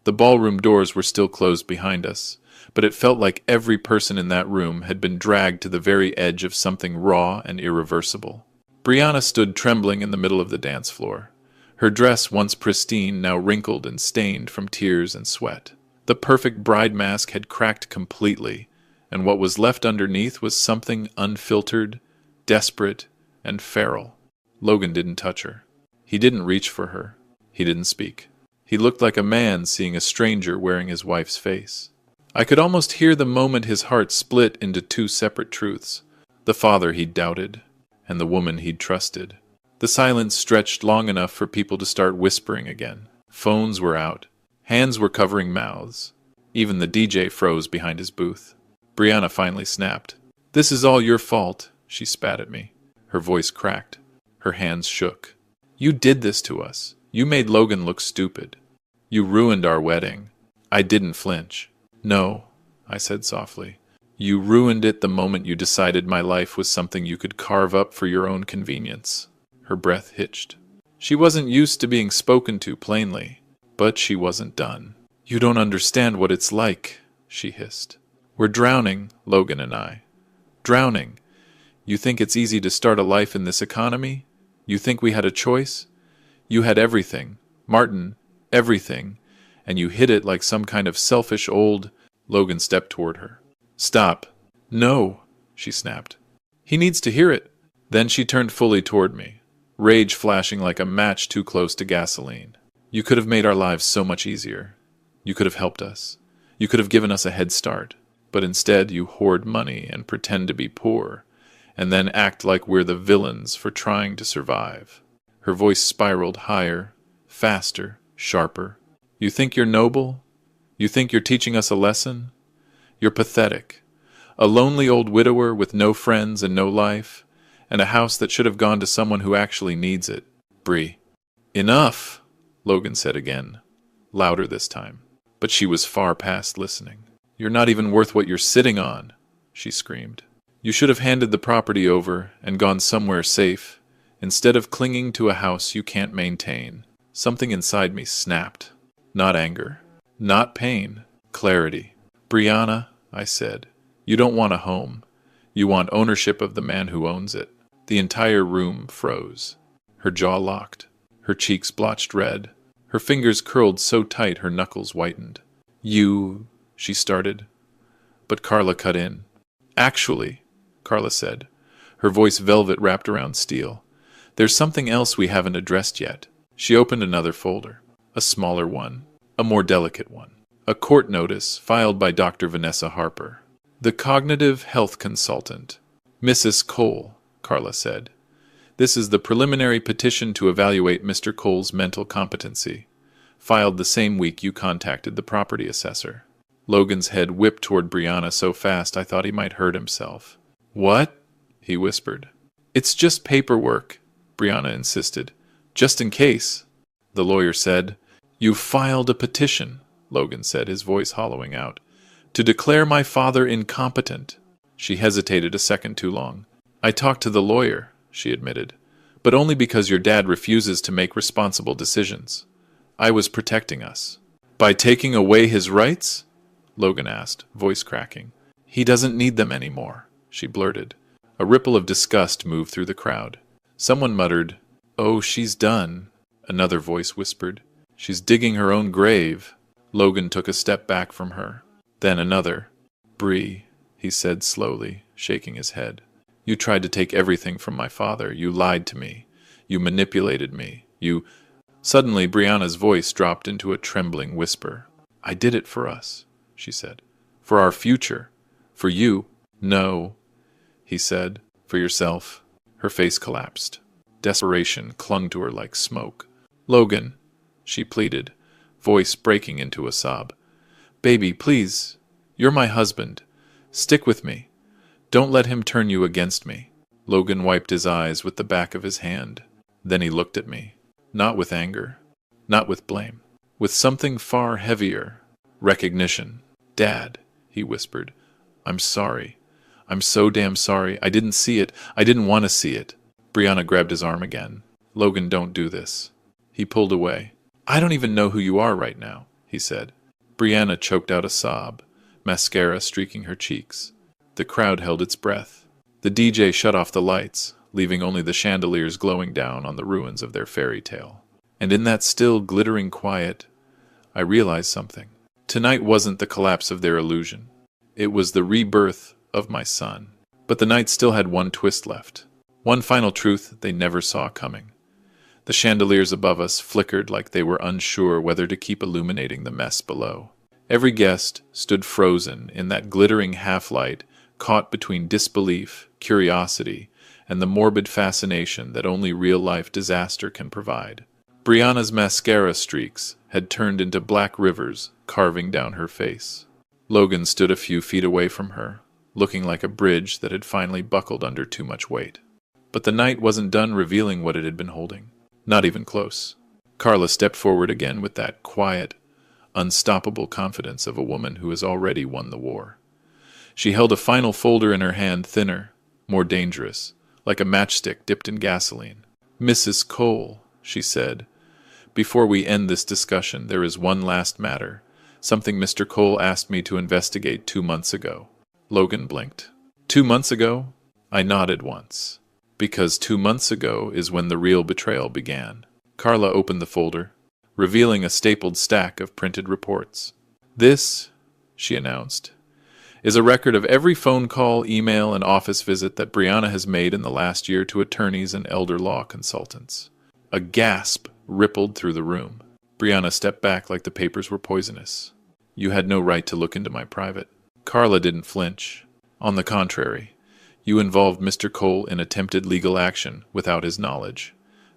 The ballroom doors were still closed behind us, but it felt like every person in that room had been dragged to the very edge of something raw and irreversible. Brianna stood trembling in the middle of the dance floor. Her dress, once pristine, now wrinkled and stained from tears and sweat. The perfect bride mask had cracked completely, and what was left underneath was something unfiltered, desperate, and feral. Logan didn't touch her. He didn't reach for her. He didn't speak. He looked like a man seeing a stranger wearing his wife's face. I could almost hear the moment his heart split into two separate truths, the father he'd doubted, and the woman he'd trusted. The silence stretched long enough for people to start whispering again. Phones were out. Hands were covering mouths. Even the DJ froze behind his booth. Brianna finally snapped. This is all your fault, she spat at me. Her voice cracked. Her hands shook. You did this to us. You made Logan look stupid. You ruined our wedding. I didn't flinch. No, I said softly. You ruined it the moment you decided my life was something you could carve up for your own convenience. Her breath hitched. She wasn't used to being spoken to plainly, but she wasn't done. You don't understand what it's like, she hissed. We're drowning, Logan and I. Drowning. You think it's easy to start a life in this economy? You think we had a choice? You had everything. Martin, everything. And you hid it like some kind of selfish old... Logan stepped toward her. Stop. No, she snapped. He needs to hear it. Then she turned fully toward me, rage flashing like a match too close to gasoline. You could have made our lives so much easier. You could have helped us. You could have given us a head start. But instead you hoard money and pretend to be poor, and then act like we're the villains for trying to survive. Her voice spiraled higher, faster, sharper. You think you're noble? You think you're teaching us a lesson? You're pathetic. A lonely old widower with no friends and no life, and a house that should have gone to someone who actually needs it. Bree. Enough, Logan said again, louder this time. But she was far past listening. You're not even worth what you're sitting on, she screamed. You should have handed the property over and gone somewhere safe, instead of clinging to a house you can't maintain. Something inside me snapped. Not anger. Not pain. Clarity. Brianna, I said, you don't want a home. You want ownership of the man who owns it. The entire room froze. Her jaw locked. Her cheeks blotched red. Her fingers curled so tight her knuckles whitened. You... she started. But Carla cut in. Actually, Carla said, her voice velvet wrapped around steel, there's something else we haven't addressed yet. She opened another folder. A smaller one. A more delicate one. A court notice filed by Dr. Vanessa Harper. The cognitive health consultant. Mrs. Cole, Carla said. This is the preliminary petition to evaluate Mr. Cole's mental competency. Filed the same week you contacted the property assessor. Logan's head whipped toward Brianna so fast I thought he might hurt himself. What? He whispered. It's just paperwork, Brianna insisted. Just in case. The lawyer said. You filed a petition, Logan said, his voice hollowing out, to declare my father incompetent. She hesitated a second too long. I talked to the lawyer, she admitted, but only because your dad refuses to make responsible decisions. I was protecting us. By taking away his rights? Logan asked, voice cracking. He doesn't need them anymore, she blurted. A ripple of disgust moved through the crowd. Someone muttered, Oh, she's done. Another voice whispered, She's digging her own grave. Logan took a step back from her. Then another. Bree, he said slowly, shaking his head. You tried to take everything from my father. You lied to me. You manipulated me. You... Suddenly, Brianna's voice dropped into a trembling whisper. I did it for us, she said. For our future. For you? No, he said. For yourself. Her face collapsed. Desperation clung to her like smoke. Logan, she pleaded, voice breaking into a sob. Baby, please. You're my husband. Stick with me. Don't let him turn you against me. Logan wiped his eyes with the back of his hand. Then he looked at me. Not with anger. Not with blame. With something far heavier. Recognition. Dad, he whispered. I'm sorry. I'm so damn sorry. I didn't see it. I didn't want to see it. Brianna grabbed his arm again. Logan, don't do this. He pulled away. I don't even know who you are right now, he said. Brianna choked out a sob, mascara streaking her cheeks. The crowd held its breath. The DJ shut off the lights, leaving only the chandeliers glowing down on the ruins of their fairy tale. And in that still, glittering quiet, I realized something. Tonight wasn't the collapse of their illusion. It was the rebirth of my son. But the night still had one twist left. One final truth they never saw coming. The chandeliers above us flickered like they were unsure whether to keep illuminating the mess below. Every guest stood frozen in that glittering half-light, caught between disbelief, curiosity, and the morbid fascination that only real-life disaster can provide. Brianna's mascara streaks had turned into black rivers, carving down her face. Logan stood a few feet away from her, looking like a bridge that had finally buckled under too much weight. But the night wasn't done revealing what it had been holding. Not even close. Carla stepped forward again with that quiet, unstoppable confidence of a woman who has already won the war. She held a final folder in her hand, thinner, more dangerous, like a matchstick dipped in gasoline. Mrs. Cole, she said, before we end this discussion, there is one last matter, something Mr. Cole asked me to investigate 2 months ago. Logan blinked. 2 months ago? I nodded once. Because 2 months ago is when the real betrayal began. Carla opened the folder, revealing a stapled stack of printed reports. This, she announced, is a record of every phone call, email, and office visit that Brianna has made in the last year to attorneys and elder law consultants. A gasp rippled through the room. Brianna stepped back like the papers were poisonous. You had no right to look into my private. Carla didn't flinch. On the contrary, you involved Mr. Cole in attempted legal action without his knowledge.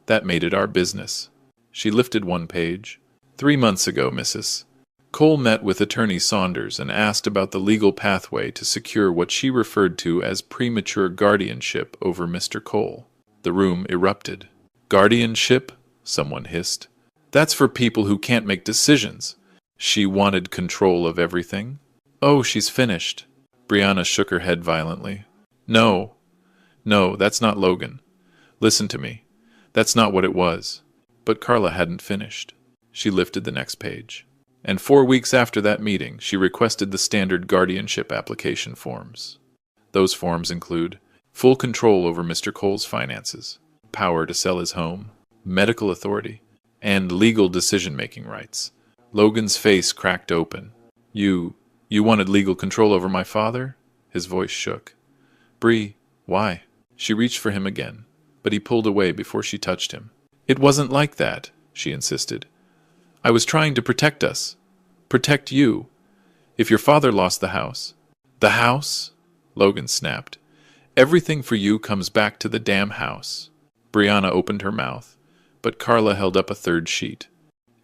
That made it our business. She lifted one page. 3 months ago, Mrs. Cole met with Attorney Saunders and asked about the legal pathway to secure what she referred to as premature guardianship over Mr. Cole. The room erupted. Guardianship? Someone hissed. That's for people who can't make decisions. She wanted control of everything. Oh, she's finished. Brianna shook her head violently. No, that's not Logan. Listen to me. That's not what it was. But Carla hadn't finished. She lifted the next page. And 4 weeks after that meeting, she requested the standard guardianship application forms. Those forms include full control over Mr. Cole's finances, power to sell his home, medical authority, and legal decision-making rights. Logan's face cracked open. You wanted legal control over my father? His voice shook. Bree, why? She reached for him again, but he pulled away before she touched him. It wasn't like that, she insisted. I was trying to protect us. Protect you. If your father lost the house. The house? Logan snapped. Everything for you comes back to the damn house. Brianna opened her mouth, but Carla held up a third sheet.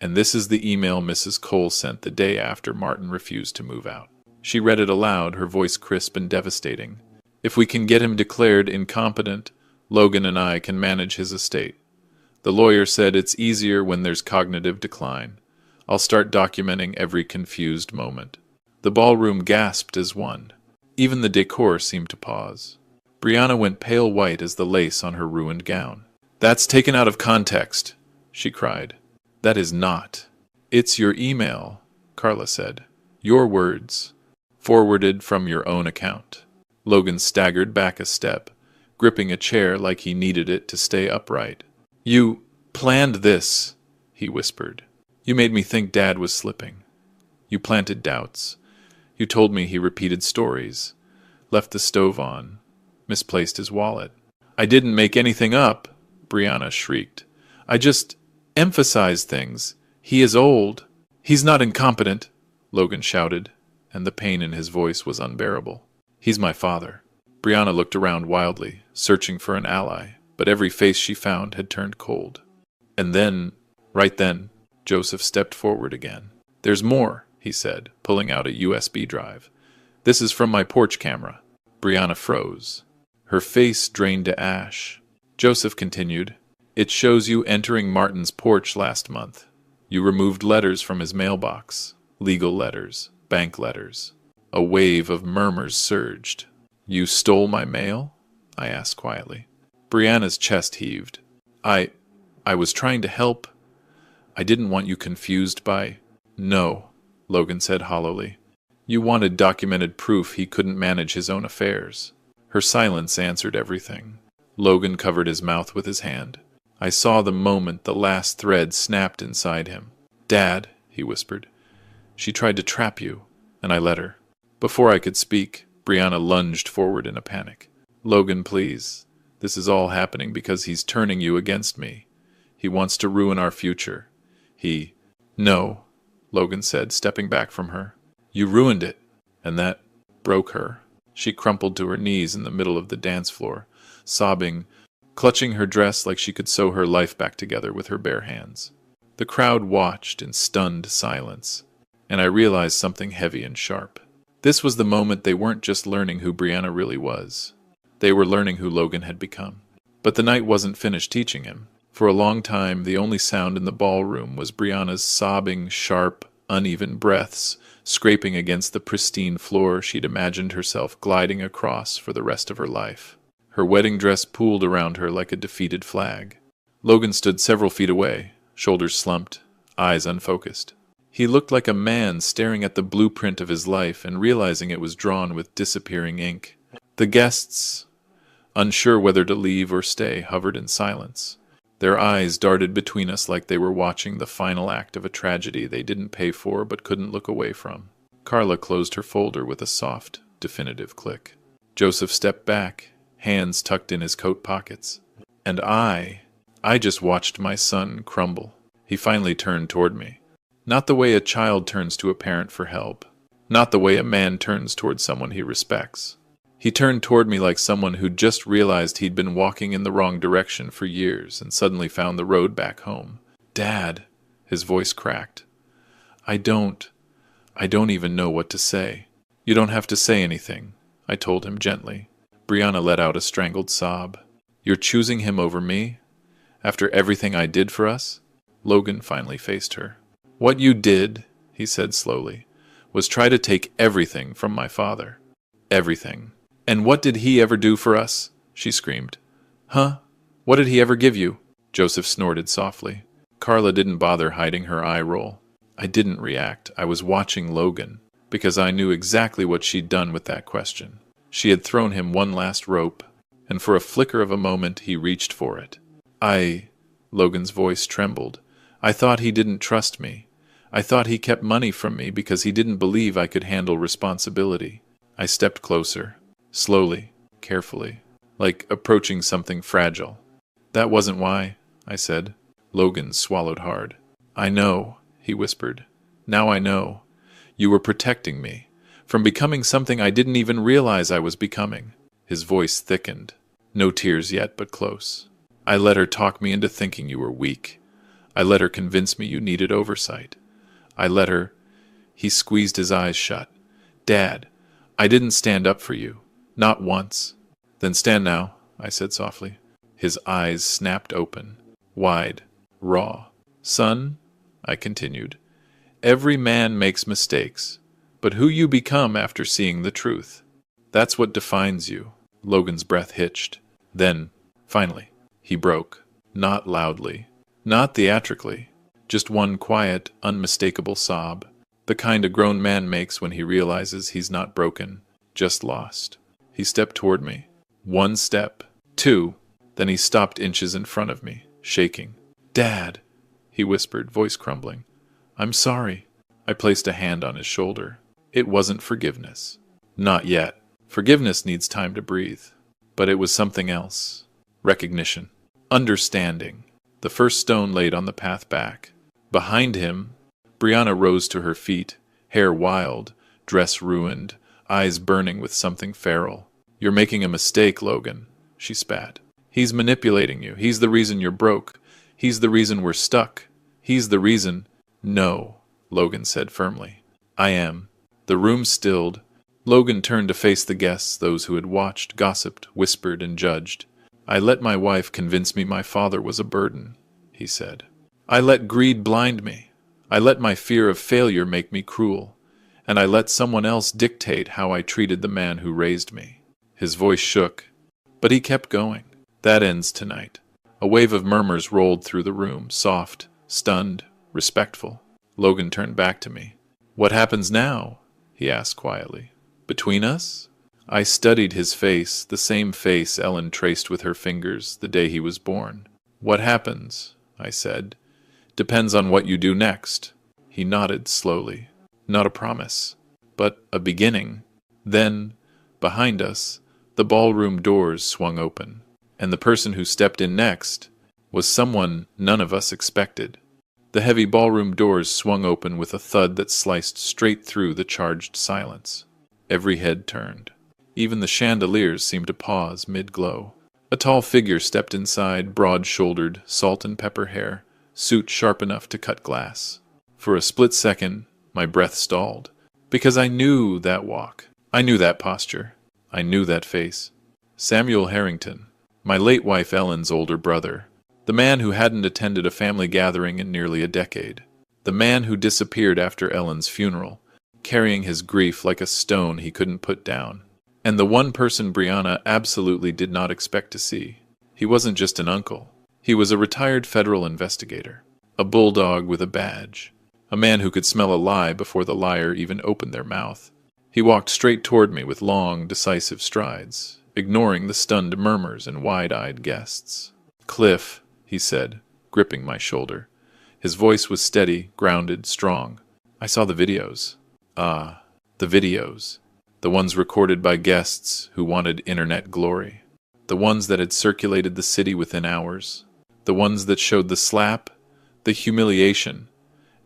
And this is the email Mrs. Cole sent the day after Martin refused to move out. She read it aloud, her voice crisp and devastating. If we can get him declared incompetent, Logan and I can manage his estate. The lawyer said it's easier when there's cognitive decline. I'll start documenting every confused moment. The ballroom gasped as one. Even the decor seemed to pause. Brianna went pale white as the lace on her ruined gown. That's taken out of context, she cried. That is not. It's your email, Carla said. Your words, forwarded from your own account. Logan staggered back a step, gripping a chair like he needed it to stay upright. You planned this, he whispered. You made me think Dad was slipping. You planted doubts. You told me he repeated stories, left the stove on, misplaced his wallet. I didn't make anything up, Brianna shrieked. I just emphasized things. He is old. He's not incompetent, Logan shouted, and the pain in his voice was unbearable. He's my father. Brianna looked around wildly, searching for an ally, but every face she found had turned cold. And then, right then, Joseph stepped forward again. There's more, he said, pulling out a USB drive. This is from my porch camera. Brianna froze. Her face drained to ash. Joseph continued, It shows you entering Martin's porch last month. You removed letters from his mailbox. Legal letters, bank letters. A wave of murmurs surged. You stole my mail? I asked quietly. Brianna's chest heaved. I was trying to help. I didn't want you confused by... No, Logan said hollowly. You wanted documented proof he couldn't manage his own affairs. Her silence answered everything. Logan covered his mouth with his hand. I saw the moment the last thread snapped inside him. Dad, he whispered. She tried to trap you, and I let her. Before I could speak, Brianna lunged forward in a panic. Logan, please. This is all happening because he's turning you against me. He wants to ruin our future. No, Logan said, stepping back from her. You ruined it. And that broke her. She crumpled to her knees in the middle of the dance floor, sobbing, clutching her dress like she could sew her life back together with her bare hands. The crowd watched in stunned silence, and I realized something heavy and sharp. This was the moment they weren't just learning who Brianna really was. They were learning who Logan had become. But the night wasn't finished teaching him. For a long time, the only sound in the ballroom was Brianna's sobbing, sharp, uneven breaths, scraping against the pristine floor she'd imagined herself gliding across for the rest of her life. Her wedding dress pooled around her like a defeated flag. Logan stood several feet away, shoulders slumped, eyes unfocused. He looked like a man staring at the blueprint of his life and realizing it was drawn with disappearing ink. The guests, unsure whether to leave or stay, hovered in silence. Their eyes darted between us like they were watching the final act of a tragedy they didn't pay for but couldn't look away from. Carla closed her folder with a soft, definitive click. Joseph stepped back, hands tucked in his coat pockets. And I just watched my son crumble. He finally turned toward me. Not the way a child turns to a parent for help. Not the way a man turns toward someone he respects. He turned toward me like someone who'd just realized he'd been walking in the wrong direction for years and suddenly found the road back home. Dad, his voice cracked. I don't even know what to say. You don't have to say anything, I told him gently. Brianna let out a strangled sob. You're choosing him over me? After everything I did for us? Logan finally faced her. What you did, he said slowly, was try to take everything from my father. Everything. And what did he ever do for us? She screamed. Huh? What did he ever give you? Joseph snorted softly. Carla didn't bother hiding her eye roll. I didn't react. I was watching Logan, because I knew exactly what she'd done with that question. She had thrown him one last rope, and for a flicker of a moment he reached for it. Logan's voice trembled. I thought he didn't trust me. I thought he kept money from me because he didn't believe I could handle responsibility. I stepped closer. Slowly, carefully, like approaching something fragile. That wasn't why, I said. Logan swallowed hard. I know, he whispered. Now I know. You were protecting me from becoming something I didn't even realize I was becoming. His voice thickened. No tears yet, but close. I let her talk me into thinking you were weak. I let her convince me you needed oversight. I let her... He squeezed his eyes shut. Dad, I didn't stand up for you. Not once. Then stand now, I said softly. His eyes snapped open, wide, raw. Son, I continued, every man makes mistakes, but who you become after seeing the truth, that's what defines you. Logan's breath hitched. Then, finally, he broke. Not loudly, not theatrically, just one quiet, unmistakable sob, the kind a grown man makes when he realizes he's not broken, just lost. He stepped toward me. 1 step, 2, then he stopped inches in front of me, shaking. Dad, he whispered, voice crumbling. I'm sorry. I placed a hand on his shoulder. It wasn't forgiveness. Not yet. Forgiveness needs time to breathe. But it was something else. Recognition. Understanding. The first stone laid on the path back. Behind him, Brianna rose to her feet, hair wild, dress ruined, eyes burning with something feral. "You're making a mistake, Logan," she spat. "He's manipulating you. He's the reason you're broke. He's the reason we're stuck. He's the reason—" "No," Logan said firmly. "I am." The room stilled. Logan turned to face the guests, those who had watched, gossiped, whispered, and judged. "I let my wife convince me my father was a burden," he said. "I let greed blind me. I let my fear of failure make me cruel. And I let someone else dictate how I treated the man who raised me." His voice shook, but he kept going. "That ends tonight." A wave of murmurs rolled through the room, soft, stunned, respectful. Logan turned back to me. "What happens now?" he asked quietly. "Between us?" I studied his face, the same face Ellen traced with her fingers the day he was born. "What happens," I said, "depends on what you do next." He nodded slowly. "Not a promise, but a beginning." Then, behind us, the ballroom doors swung open, and the person who stepped in next was someone none of us expected. The heavy ballroom doors swung open with a thud that sliced straight through the charged silence. Every head turned. Even the chandeliers seemed to pause mid-glow. A tall figure stepped inside, broad-shouldered, salt and pepper hair, suit sharp enough to cut glass. For a split second, my breath stalled, because I knew that walk. I knew that posture. I knew that face. Samuel Harrington, my late wife Ellen's older brother. The man who hadn't attended a family gathering in nearly a decade. The man who disappeared after Ellen's funeral, carrying his grief like a stone he couldn't put down. And the one person Brianna absolutely did not expect to see. He wasn't just an uncle. He was a retired federal investigator. A bulldog with a badge. A man who could smell a lie before the liar even opened their mouth. He walked straight toward me with long, decisive strides, ignoring the stunned murmurs and wide-eyed guests. "Cliff," he said, gripping my shoulder. His voice was steady, grounded, strong. "I saw the videos." "Ah, the videos. The ones recorded by guests who wanted internet glory. The ones that had circulated the city within hours. The ones that showed the slap, the humiliation,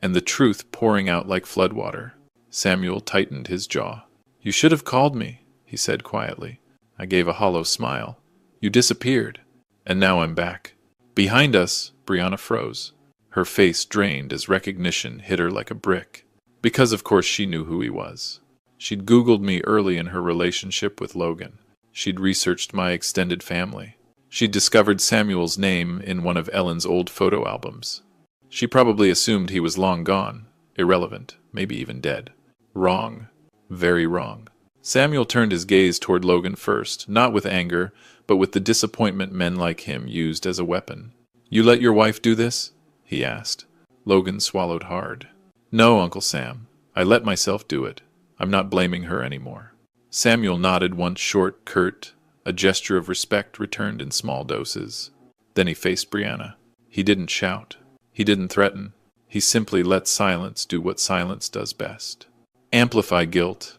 and the truth pouring out like floodwater." Samuel tightened his jaw. "You should have called me," he said quietly. I gave a hollow smile. "You disappeared, and now I'm back." Behind us, Brianna froze. Her face drained as recognition hit her like a brick. Because of course she knew who he was. She'd Googled me early in her relationship with Logan. She'd researched my extended family. She'd discovered Samuel's name in one of Ellen's old photo albums. She probably assumed he was long gone, irrelevant, maybe even dead. Wrong. Very wrong. Samuel turned his gaze toward Logan first, not with anger, but with the disappointment men like him used as a weapon. "You let your wife do this?" he asked. Logan swallowed hard. "No, Uncle Sam. I let myself do it. I'm not blaming her anymore." Samuel nodded once short, curt. A gesture of respect returned in small doses. Then he faced Brianna. He didn't shout. He didn't threaten. He simply let silence do what silence does best. Amplify guilt.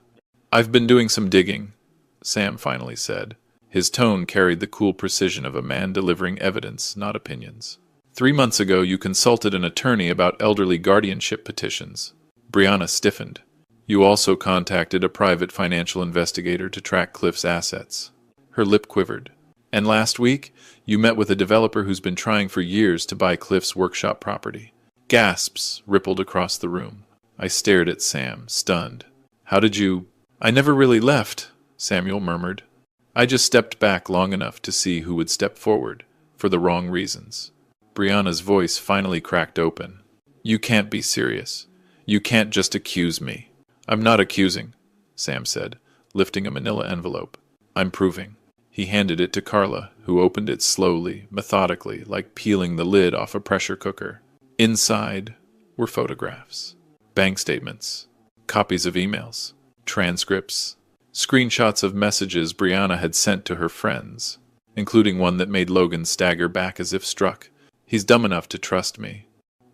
"I've been doing some digging," Sam finally said. His tone carried the cool precision of a man delivering evidence, not opinions. 3 months ago, you consulted an attorney about elderly guardianship petitions." Brianna stiffened. "You also contacted a private financial investigator to track Cliff's assets." Her lip quivered. "And last week, you met with a developer who's been trying for years to buy Cliff's workshop property." Gasps rippled across the room. I stared at Sam, stunned. "How did you—" "I never really left," Samuel murmured. "I just stepped back long enough to see who would step forward, for the wrong reasons." Brianna's voice finally cracked open. "You can't be serious. You can't just accuse me." "I'm not accusing," Sam said, lifting a manila envelope. "I'm proving." He handed it to Carla, who opened it slowly, methodically, like peeling the lid off a pressure cooker. Inside were photographs, bank statements, copies of emails, transcripts, screenshots of messages Brianna had sent to her friends, including one that made Logan stagger back as if struck. "He's dumb enough to trust me.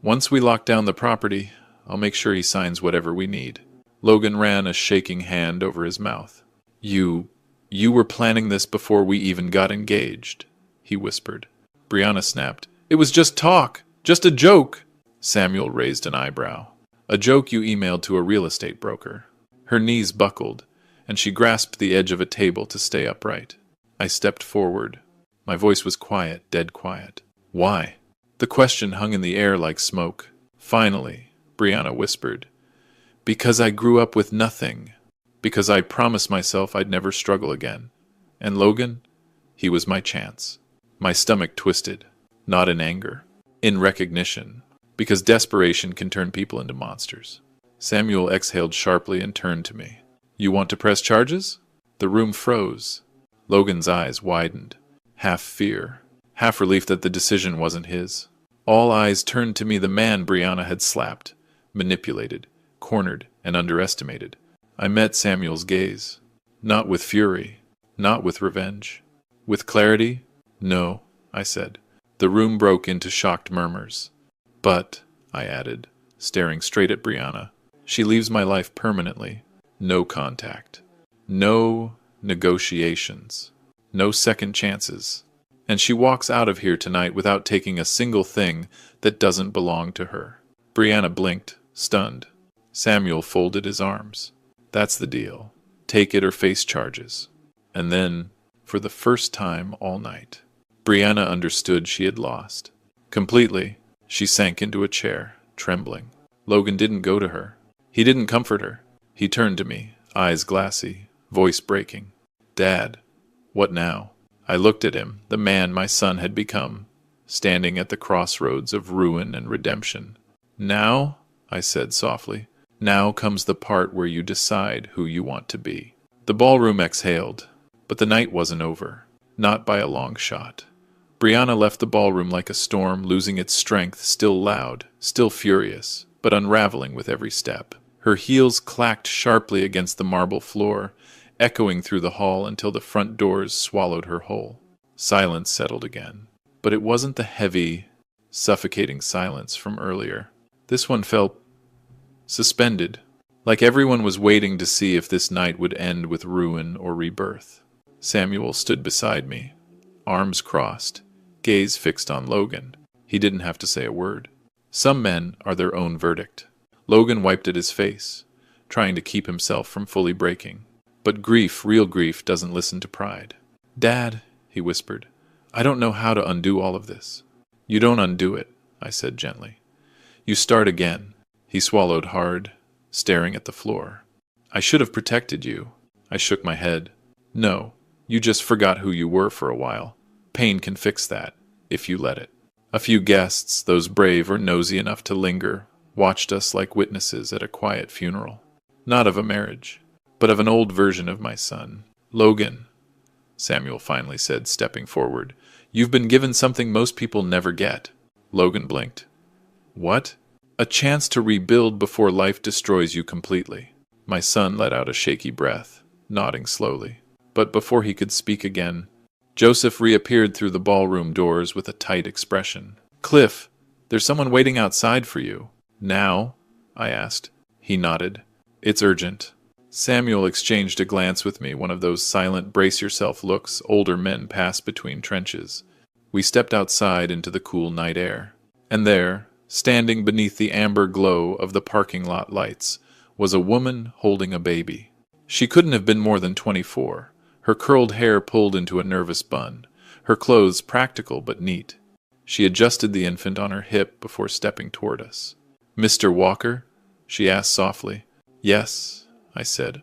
Once we lock down the property, I'll make sure he signs whatever we need." Logan ran a shaking hand over his mouth. You were planning this before we even got engaged," he whispered. Brianna snapped. "It was just talk. Just a joke." Samuel raised an eyebrow. "A joke you emailed to a real estate broker." Her knees buckled, and she grasped the edge of a table to stay upright. I stepped forward. My voice was quiet, dead quiet. Why? The question hung in the air like smoke. Finally, Brianna whispered, because I grew up with nothing. Because I promised myself I'd never struggle again. And Logan? He was my chance. My stomach twisted, not in anger, in recognition, because desperation can turn people into monsters. Samuel exhaled sharply and turned to me. You want to press charges? The room froze. Logan's eyes widened, half fear, half relief that the decision wasn't his. All eyes turned to me, the man Brianna had slapped, manipulated, cornered, and underestimated. I met Samuel's gaze. Not with fury, not with revenge. With clarity? No, I said. The room broke into shocked murmurs. But, I added, staring straight at Brianna, she leaves my life permanently. No contact. No negotiations. No second chances. And she walks out of here tonight without taking a single thing that doesn't belong to her. Brianna blinked, stunned. Samuel folded his arms. That's the deal. Take it or face charges. And then, for the first time all night, Brianna understood she had lost. Completely, she sank into a chair, trembling. Logan didn't go to her. He didn't comfort her. He turned to me, eyes glassy, voice breaking. Dad, what now? I looked at him, the man my son had become, standing at the crossroads of ruin and redemption. Now, I said softly, now comes the part where you decide who you want to be. The ballroom exhaled, but the night wasn't over, not by a long shot. Brianna left the ballroom like a storm, losing its strength, still loud, still furious, but unraveling with every step. Her heels clacked sharply against the marble floor, echoing through the hall until the front doors swallowed her whole. Silence settled again, but it wasn't the heavy, suffocating silence from earlier. This one felt suspended, like everyone was waiting to see if this night would end with ruin or rebirth. Samuel stood beside me, arms crossed, gaze fixed on Logan. He didn't have to say a word. Some men are their own verdict. Logan wiped at his face, trying to keep himself from fully breaking. But grief, real grief, doesn't listen to pride. Dad, he whispered, I don't know how to undo all of this. You don't undo it, I said gently. You start again. He swallowed hard, staring at the floor. I should have protected you. I shook my head. No, you just forgot who you were for a while. Pain can fix that, if you let it. A few guests, those brave or nosy enough to linger, watched us like witnesses at a quiet funeral. Not of a marriage, but of an old version of my son. Logan, Samuel finally said, stepping forward, you've been given something most people never get. Logan blinked. What? A chance to rebuild before life destroys you completely. My son let out a shaky breath, nodding slowly. But before he could speak again, Joseph reappeared through the ballroom doors with a tight expression. Cliff, there's someone waiting outside for you. Now? I asked. He nodded. It's urgent. Samuel exchanged a glance with me, one of those silent brace-yourself looks older men pass between trenches. We stepped outside into the cool night air. And there, standing beneath the amber glow of the parking lot lights, was a woman holding a baby. She couldn't have been more than 24, her curled hair pulled into a nervous bun, her clothes practical but neat. She adjusted the infant on her hip before stepping toward us. Mr. Walker? She asked softly. Yes, I said,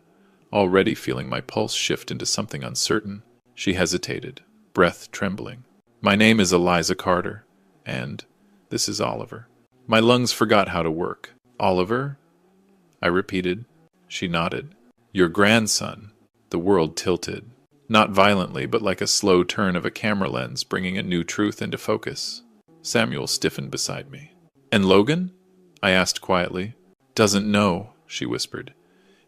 already feeling my pulse shift into something uncertain. She hesitated, breath trembling. My name is Eliza Carter, and this is Oliver. My lungs forgot how to work. Oliver? I repeated. She nodded. Your grandson. The world tilted. Not violently, but like a slow turn of a camera lens bringing a new truth into focus. Samuel stiffened beside me. And Logan? I asked quietly. Doesn't know, she whispered.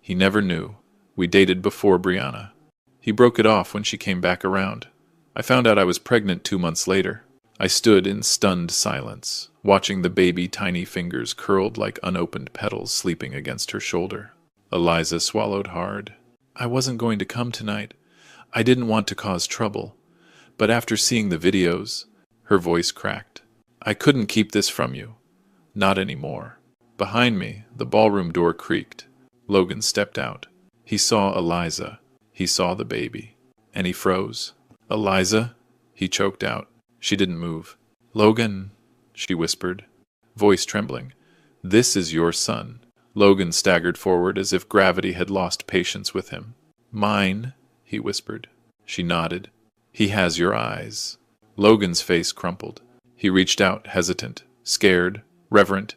He never knew. We dated before Brianna. He broke it off when she came back around. I found out I was pregnant 2 months later. I stood in stunned silence, watching the baby tiny fingers curled like unopened petals sleeping against her shoulder. Eliza swallowed hard. I wasn't going to come tonight. I didn't want to cause trouble. But after seeing the videos, her voice cracked. I couldn't keep this from you. Not anymore. Behind me, the ballroom door creaked. Logan stepped out. He saw Eliza. He saw the baby. And he froze. Eliza? He choked out. She didn't move. Logan, she whispered, voice trembling. This is your son. Logan staggered forward as if gravity had lost patience with him. Mine, he whispered. She nodded. He has your eyes. Logan's face crumpled. He reached out, hesitant, scared, reverent,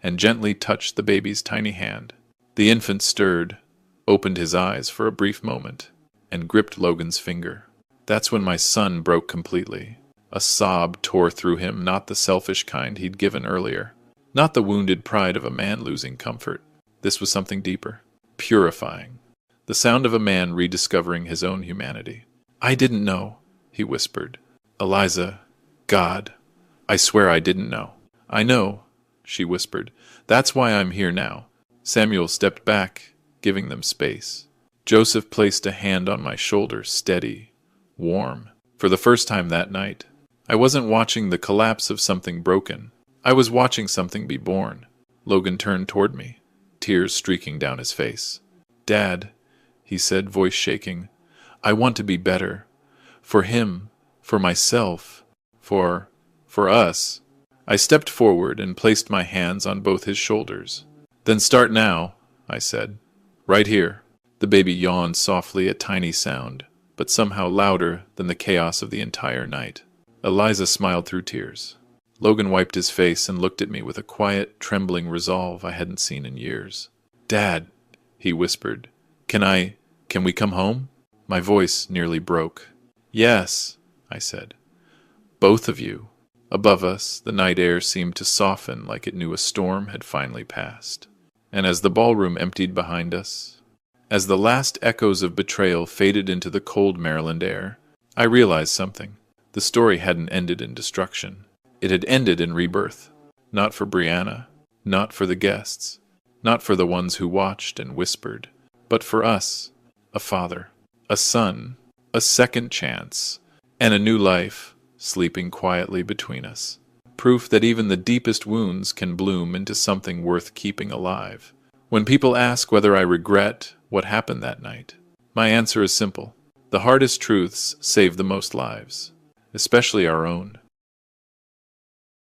and gently touched the baby's tiny hand. The infant stirred, opened his eyes for a brief moment, and gripped Logan's finger. That's when my son broke completely. A sob tore through him, not the selfish kind he'd given earlier, not the wounded pride of a man losing comfort. This was something deeper, purifying. The sound of a man rediscovering his own humanity. I didn't know, he whispered. Eliza, God, I swear I didn't know. I know, she whispered. That's why I'm here now. Samuel stepped back, giving them space. Joseph placed a hand on my shoulder, steady, warm. For the first time that night, I wasn't watching the collapse of something broken. I was watching something be born. Logan turned toward me, tears streaking down his face. Dad, he said, voice shaking, I want to be better. For him, for myself, for us. I stepped forward and placed my hands on both his shoulders. Then start now, I said. Right here. The baby yawned softly, a tiny sound, but somehow louder than the chaos of the entire night. Eliza smiled through tears. Logan wiped his face and looked at me with a quiet, trembling resolve I hadn't seen in years. Dad, he whispered, can we come home? My voice nearly broke. Yes, I said. Both of you. Above us, the night air seemed to soften like it knew a storm had finally passed. And as the ballroom emptied behind us, as the last echoes of betrayal faded into the cold Maryland air, I realized something. The story hadn't ended in destruction. It had ended in rebirth. Not for Brianna, not for the guests, not for the ones who watched and whispered, but for us, a father, a son, a second chance, and a new life sleeping quietly between us. Proof that even the deepest wounds can bloom into something worth keeping alive. When people ask whether I regret what happened that night, my answer is simple. The hardest truths save the most lives, especially our own.